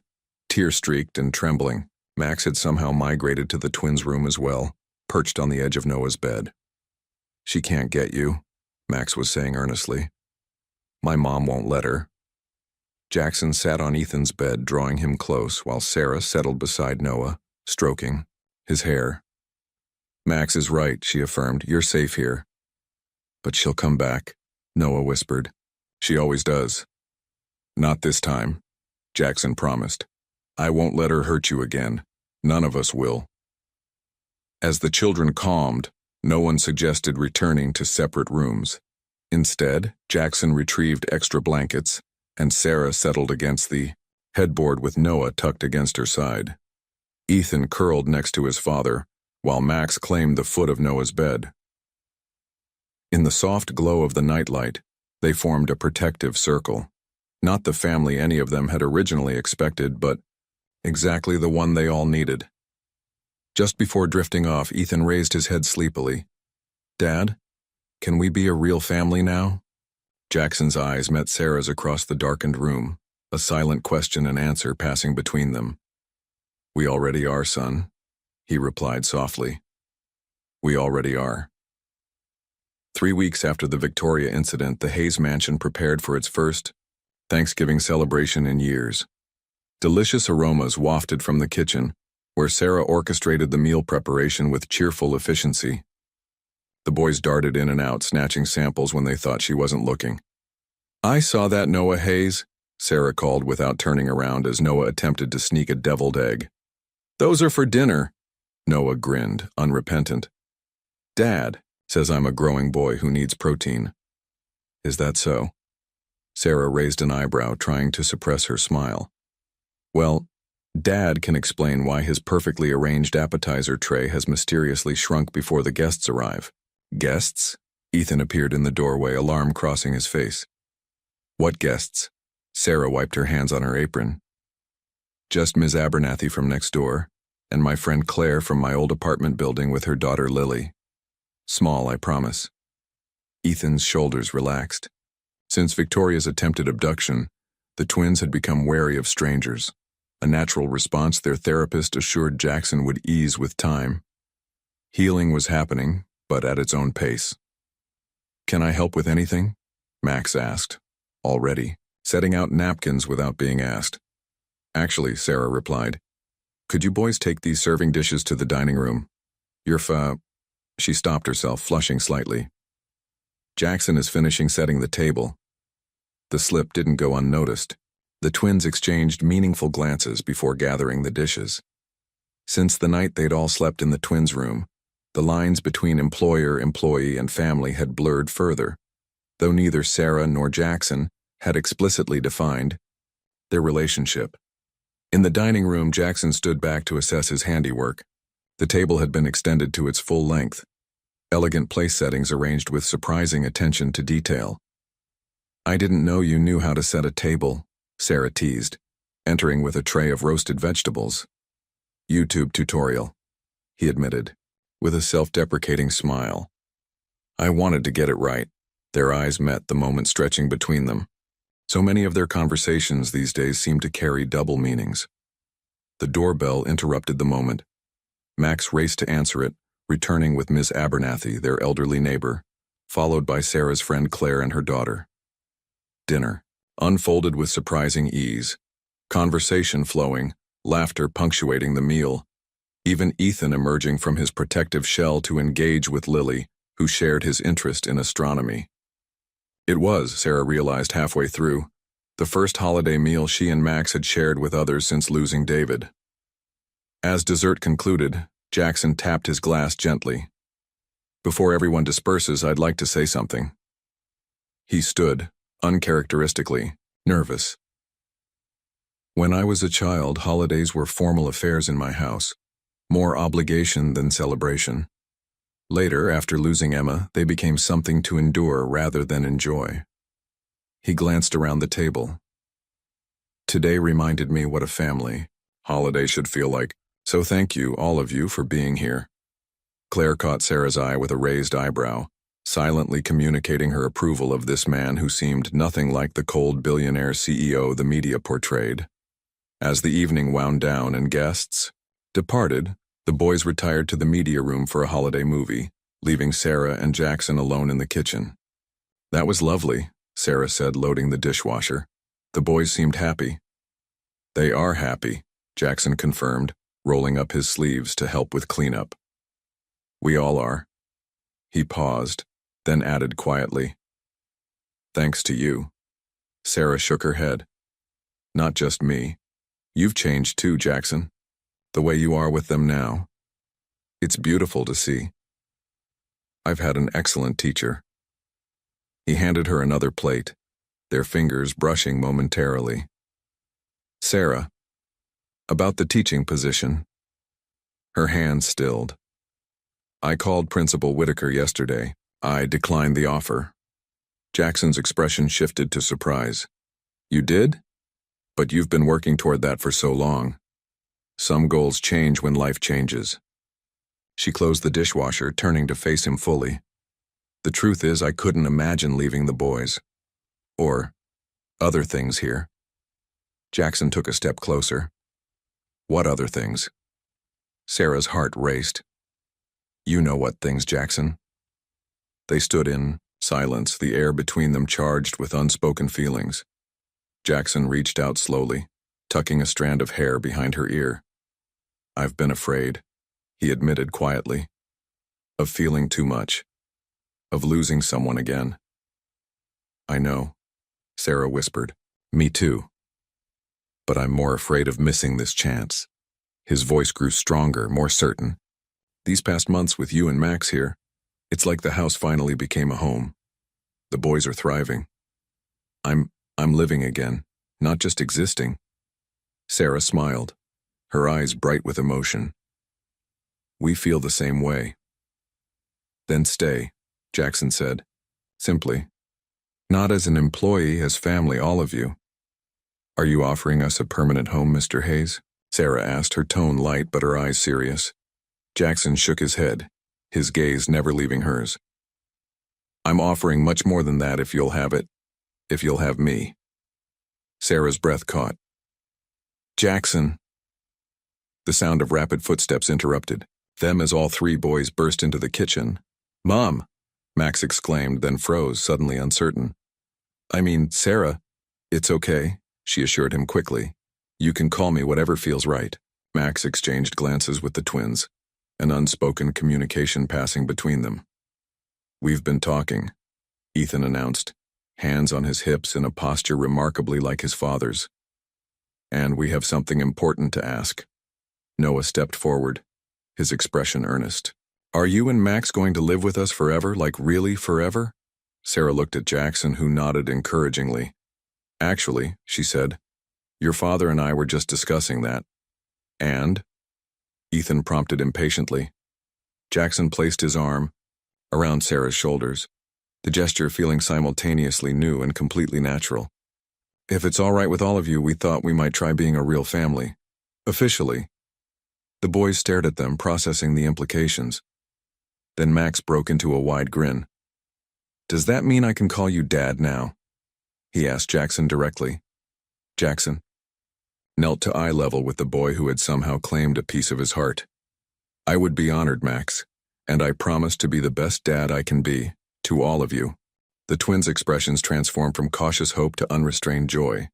tear-streaked and trembling. Max had somehow migrated to the twins' room as well, perched on the edge of Noah's bed. She can't get you, Max was saying earnestly. My mom won't let her. Jackson sat on Ethan's bed, drawing him close, while Sarah settled beside Noah, stroking his hair. Max is right, she affirmed. You're safe here. But she'll come back, Noah whispered. She always does. Not this time, Jackson promised. I won't let her hurt you again. None of us will. As the children calmed, no one suggested returning to separate rooms. Instead, Jackson retrieved extra blankets, and Sarah settled against the headboard with Noah tucked against her side. Ethan curled next to his father, while Max claimed the foot of Noah's bed. In the soft glow of the nightlight, they formed a protective circle. Not the family any of them had originally expected, but exactly the one they all needed. Just before drifting off, Ethan raised his head sleepily. Dad, can we be a real family now? Jackson's eyes met Sarah's across the darkened room, a silent question and answer passing between them. We already are, son, he replied softly. We already are. 3 weeks after the Victoria incident, the Hayes mansion prepared for its first Thanksgiving celebration in years. Delicious aromas wafted from the kitchen, where Sarah orchestrated the meal preparation with cheerful efficiency. The boys darted in and out, snatching samples when they thought she wasn't looking. I saw that, Noah Hayes, Sarah called without turning around as Noah attempted to sneak a deviled egg. Those are for dinner, Noah grinned, unrepentant. Dad says I'm a growing boy who needs protein. Is that so? Sarah raised an eyebrow, trying to suppress her smile. Well, Dad can explain why his perfectly arranged appetizer tray has mysteriously shrunk before the guests arrive. Guests? Ethan appeared in the doorway, alarm crossing his face. What guests? Sarah wiped her hands on her apron. Just Ms. Abernathy from next door, and my friend Claire from my old apartment building with her daughter Lily. Small, I promise. Ethan's shoulders relaxed. Since Victoria's attempted abduction, the twins had become wary of strangers, a natural response their therapist assured Jackson would ease with time. Healing was happening, but at its own pace. Can I help with anything? Max asked, already, setting out napkins without being asked. Actually, Sarah replied. Could you boys take these serving dishes to the dining room? She stopped herself, flushing slightly. Jackson is finishing setting the table. The slip didn't go unnoticed. The twins exchanged meaningful glances before gathering the dishes. Since the night they'd all slept in the twins' room, the lines between employer, employee, and family had blurred further, though neither Sarah nor Jackson had explicitly defined their relationship. In the dining room, Jackson stood back to assess his handiwork. The table had been extended to its full length, elegant place settings arranged with surprising attention to detail. I didn't know you knew how to set a table, Sarah teased, entering with a tray of roasted vegetables. YouTube tutorial, he admitted, with a self-deprecating smile. I wanted to get it right. Their eyes met, the moment stretching between them. So many of their conversations these days seemed to carry double meanings. The doorbell interrupted the moment. Max raced to answer it, returning with Miss Abernathy, their elderly neighbor, followed by Sarah's friend Claire and her daughter. Dinner unfolded with surprising ease, conversation flowing, laughter punctuating the meal, even Ethan emerging from his protective shell to engage with Lily, who shared his interest in astronomy. It was, Sarah realized halfway through, the first holiday meal she and Max had shared with others since losing David. As dessert concluded, Jackson tapped his glass gently. Before everyone disperses, I'd like to say something. He stood, uncharacteristically, nervous. When I was a child, holidays were formal affairs in my house, more obligation than celebration. Later, after losing Emma, they became something to endure rather than enjoy. He glanced around the table. Today reminded me what a family holiday should feel like, so thank you, all of you, for being here. Claire caught Sarah's eye with a raised eyebrow, silently communicating her approval of this man who seemed nothing like the cold billionaire CEO the media portrayed. As the evening wound down and guests departed, the boys retired to the media room for a holiday movie, leaving Sarah and Jackson alone in the kitchen. That was lovely, Sarah said, loading the dishwasher. The boys seemed happy. They are happy, Jackson confirmed, rolling up his sleeves to help with cleanup. We all are. He paused, then added quietly. Thanks to you. Sarah shook her head. Not just me. You've changed too, Jackson. The way you are with them now. It's beautiful to see. I've had an excellent teacher. He handed her another plate, their fingers brushing momentarily. Sarah, about the teaching position. Her hand stilled. I called Principal Whitaker yesterday. I declined the offer. Jackson's expression shifted to surprise. You did? But you've been working toward that for so long. Some goals change when life changes. She closed the dishwasher, turning to face him fully. The truth is, I couldn't imagine leaving the boys. Or other things here. Jackson took a step closer. What other things? Sarah's heart raced. You know what things, Jackson. They stood in silence, the air between them charged with unspoken feelings. Jackson reached out slowly, tucking a strand of hair behind her ear. I've been afraid, he admitted quietly, of feeling too much, of losing someone again. I know, Sarah whispered. Me too. But I'm more afraid of missing this chance. His voice grew stronger, more certain. These past months with you and Max here, it's like the house finally became a home. The boys are thriving. I'm living again, not just existing. Sarah smiled, her eyes bright with emotion. We feel the same way. Then stay, Jackson said, simply. Not as an employee, as family, all of you. Are you offering us a permanent home, Mr. Hayes? Sarah asked, her tone light but her eyes serious. Jackson shook his head, his gaze never leaving hers. I'm offering much more than that if you'll have it. If you'll have me. Sarah's breath caught. Jackson. The sound of rapid footsteps interrupted them as all three boys burst into the kitchen. Mom! Max exclaimed, then froze, suddenly uncertain. I mean, Sarah, it's okay, she assured him quickly. You can call me whatever feels right. Max exchanged glances with the twins, an unspoken communication passing between them. We've been talking, Ethan announced, hands on his hips in a posture remarkably like his father's. And we have something important to ask. Noah stepped forward, his expression earnest. Are you and Max going to live with us forever, like really forever? Sarah looked at Jackson, who nodded encouragingly. Actually, she said, your father and I were just discussing that. And? Ethan prompted impatiently. Jackson placed his arm around Sarah's shoulders, the gesture feeling simultaneously new and completely natural. If it's all right with all of you, we thought we might try being a real family. Officially. The boys stared at them, processing the implications. Then Max broke into a wide grin. Does that mean I can call you Dad now? He asked Jackson directly. Jackson knelt to eye level with the boy who had somehow claimed a piece of his heart. I would be honored, Max, and I promise to be the best dad I can be, to all of you. The twins' expressions transformed from cautious hope to unrestrained joy.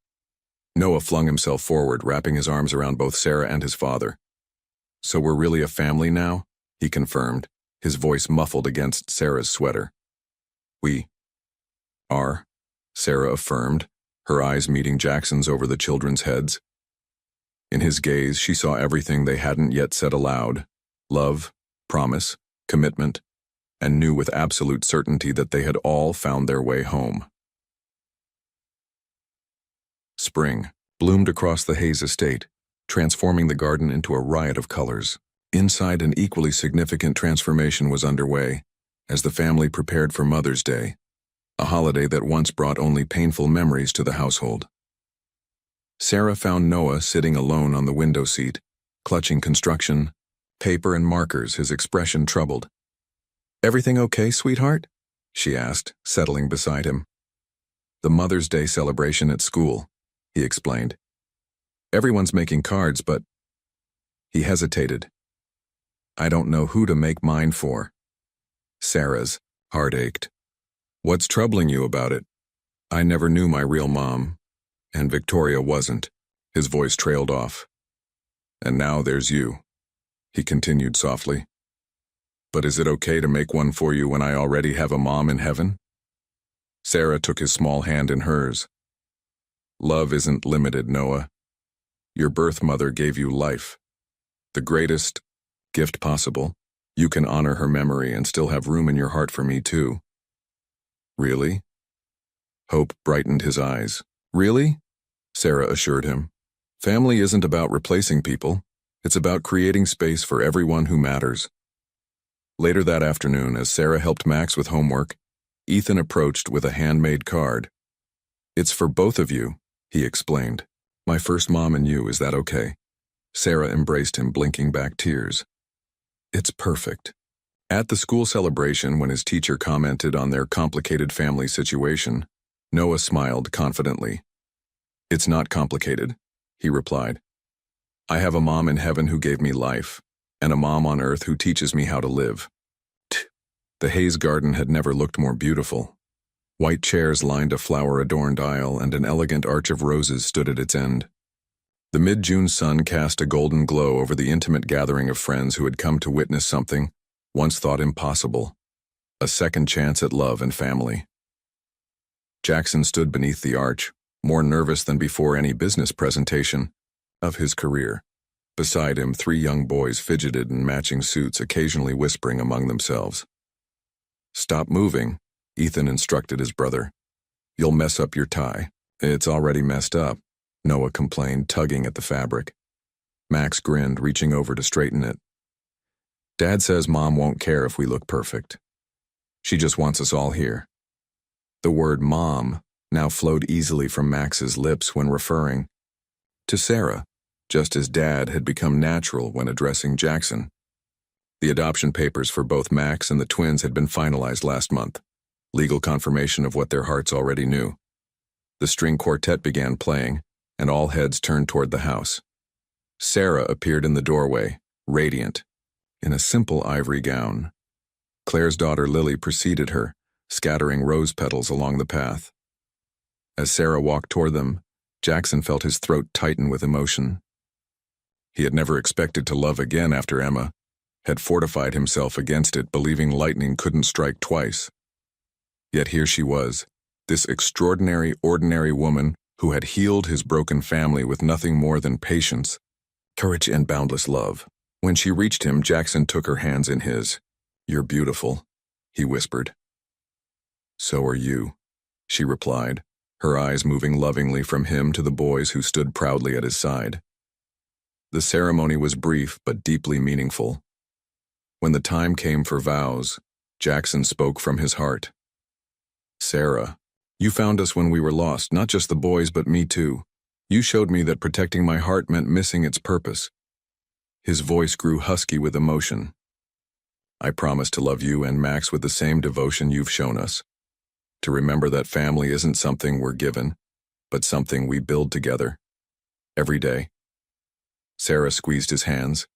Noah flung himself forward, wrapping his arms around both Sarah and his father. So we're really a family now? He confirmed, his voice muffled against Sarah's sweater. We are, Sarah affirmed, her eyes meeting Jackson's over the children's heads. In his gaze, she saw everything they hadn't yet said aloud: love, promise, commitment, and knew with absolute certainty that they had all found their way home. Spring bloomed across the Hayes estate, transforming the garden into a riot of colors. Inside, an equally significant transformation was underway, as the family prepared for Mother's Day, a holiday that once brought only painful memories to the household. Sarah found Noah sitting alone on the window seat, clutching construction, paper and markers, his expression troubled. Everything okay, sweetheart? She asked, settling beside him. The Mother's Day celebration at school, he explained. Everyone's making cards, but... He hesitated. I don't know who to make mine for. Sarah's heart ached. What's troubling you about it? I never knew my real mom, and Victoria wasn't. His voice trailed off. And now there's you, he continued softly. But is it okay to make one for you when I already have a mom in heaven? Sarah took his small hand in hers. Love isn't limited, Noah. Your birth mother gave you life, the greatest gift possible. You can honor her memory and still have room in your heart for me too. Really? Hope brightened his eyes. Really? Sarah assured him. Family isn't about replacing people. It's about creating space for everyone who matters. Later that afternoon, as Sarah helped Max with homework, Ethan approached with a handmade card. It's for both of you, he explained. My first mom and you, is that okay? Sarah embraced him, blinking back tears. It's perfect. At the school celebration, when his teacher commented on their complicated family situation, Noah smiled confidently. It's not complicated, he replied. I have a mom in heaven who gave me life, and a mom on earth who teaches me how to live. The Hayes garden had never looked more beautiful. White chairs lined a flower-adorned aisle, and an elegant arch of roses stood at its end. The mid-June sun cast a golden glow over the intimate gathering of friends who had come to witness something once thought impossible: a second chance at love and family. Jackson stood beneath the arch, more nervous than before any business presentation of his career. Beside him, 3 young boys fidgeted in matching suits, occasionally whispering among themselves. Stop moving, Ethan instructed his brother. You'll mess up your tie. It's already messed up, Noah complained, tugging at the fabric. Max grinned, reaching over to straighten it. Dad says Mom won't care if we look perfect. She just wants us all here. The word Mom now flowed easily from Max's lips when referring to Sarah, just as Dad had become natural when addressing Jackson. The adoption papers for both Max and the twins had been finalized last month, legal confirmation of what their hearts already knew. The string quartet began playing, and all heads turned toward the house. Sarah appeared in the doorway, radiant, in a simple ivory gown. Claire's daughter Lily preceded her, scattering rose petals along the path. As Sarah walked toward them, Jackson felt his throat tighten with emotion. He had never expected to love again after Emma, had fortified himself against it, believing lightning couldn't strike twice. Yet here she was, this extraordinary, ordinary woman who had healed his broken family with nothing more than patience, courage, and boundless love. When she reached him, Jackson took her hands in his. "You're beautiful," he whispered. "So are you," she replied, her eyes moving lovingly from him to the boys who stood proudly at his side. The ceremony was brief but deeply meaningful. When the time came for vows, Jackson spoke from his heart. "Sarah, you found us when we were lost, not just the boys but me too. You showed me that protecting my heart meant missing its purpose." His voice grew husky with emotion. "I promise to love you and Max with the same devotion you've shown us. To remember that family isn't something we're given, but something we build together. Every day." Sarah squeezed his hands,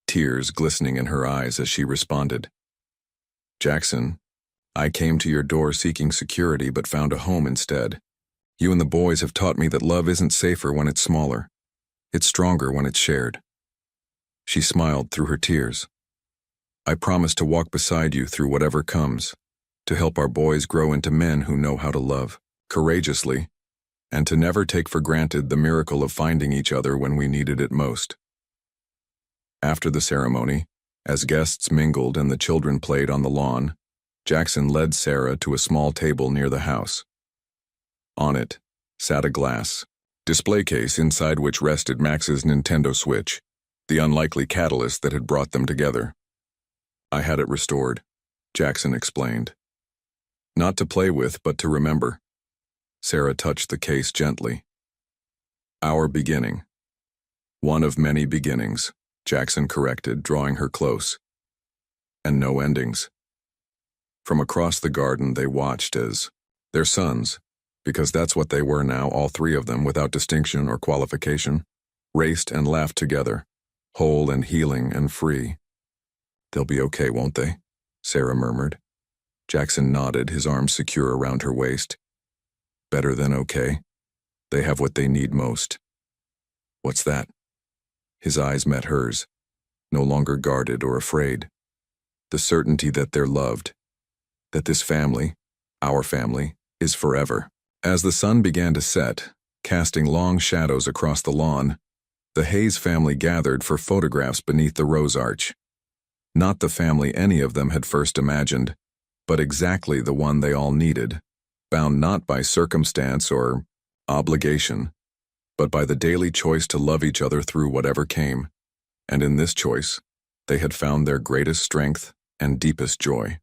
tears glistening in her eyes as she responded. "Jackson, I came to your door seeking security but found a home instead. You and the boys have taught me that love isn't safer when it's smaller. It's stronger when it's shared." She smiled through her tears. "I promise to walk beside you through whatever comes, to help our boys grow into men who know how to love courageously, and to never take for granted the miracle of finding each other when we needed it most." After the ceremony, as guests mingled and the children played on the lawn, Jackson led Sarah to a small table near the house. On it sat a glass display case inside which rested Max's Nintendo Switch, the unlikely catalyst that had brought them together. "I had it restored," Jackson explained. "Not to play with, but to remember." Sarah touched the case gently. "Our beginning." "One of many beginnings," Jackson corrected, drawing her close. "And no endings." From across the garden they watched as their sons, because that's what they were now, all three of them without distinction or qualification, raced and laughed together, whole and healing and free. "They'll be okay, won't they?" Sarah murmured. Jackson nodded, his arms secure around her waist. "Better than okay. They have what they need most." "What's that?" His eyes met hers, no longer guarded or afraid. "The certainty that they're loved, that this family, our family, is forever." As the sun began to set, casting long shadows across the lawn, the Hayes family gathered for photographs beneath the rose arch. Not the family any of them had first imagined, but exactly the one they all needed, bound not by circumstance or obligation, but by the daily choice to love each other through whatever came. And in this choice, they had found their greatest strength and deepest joy.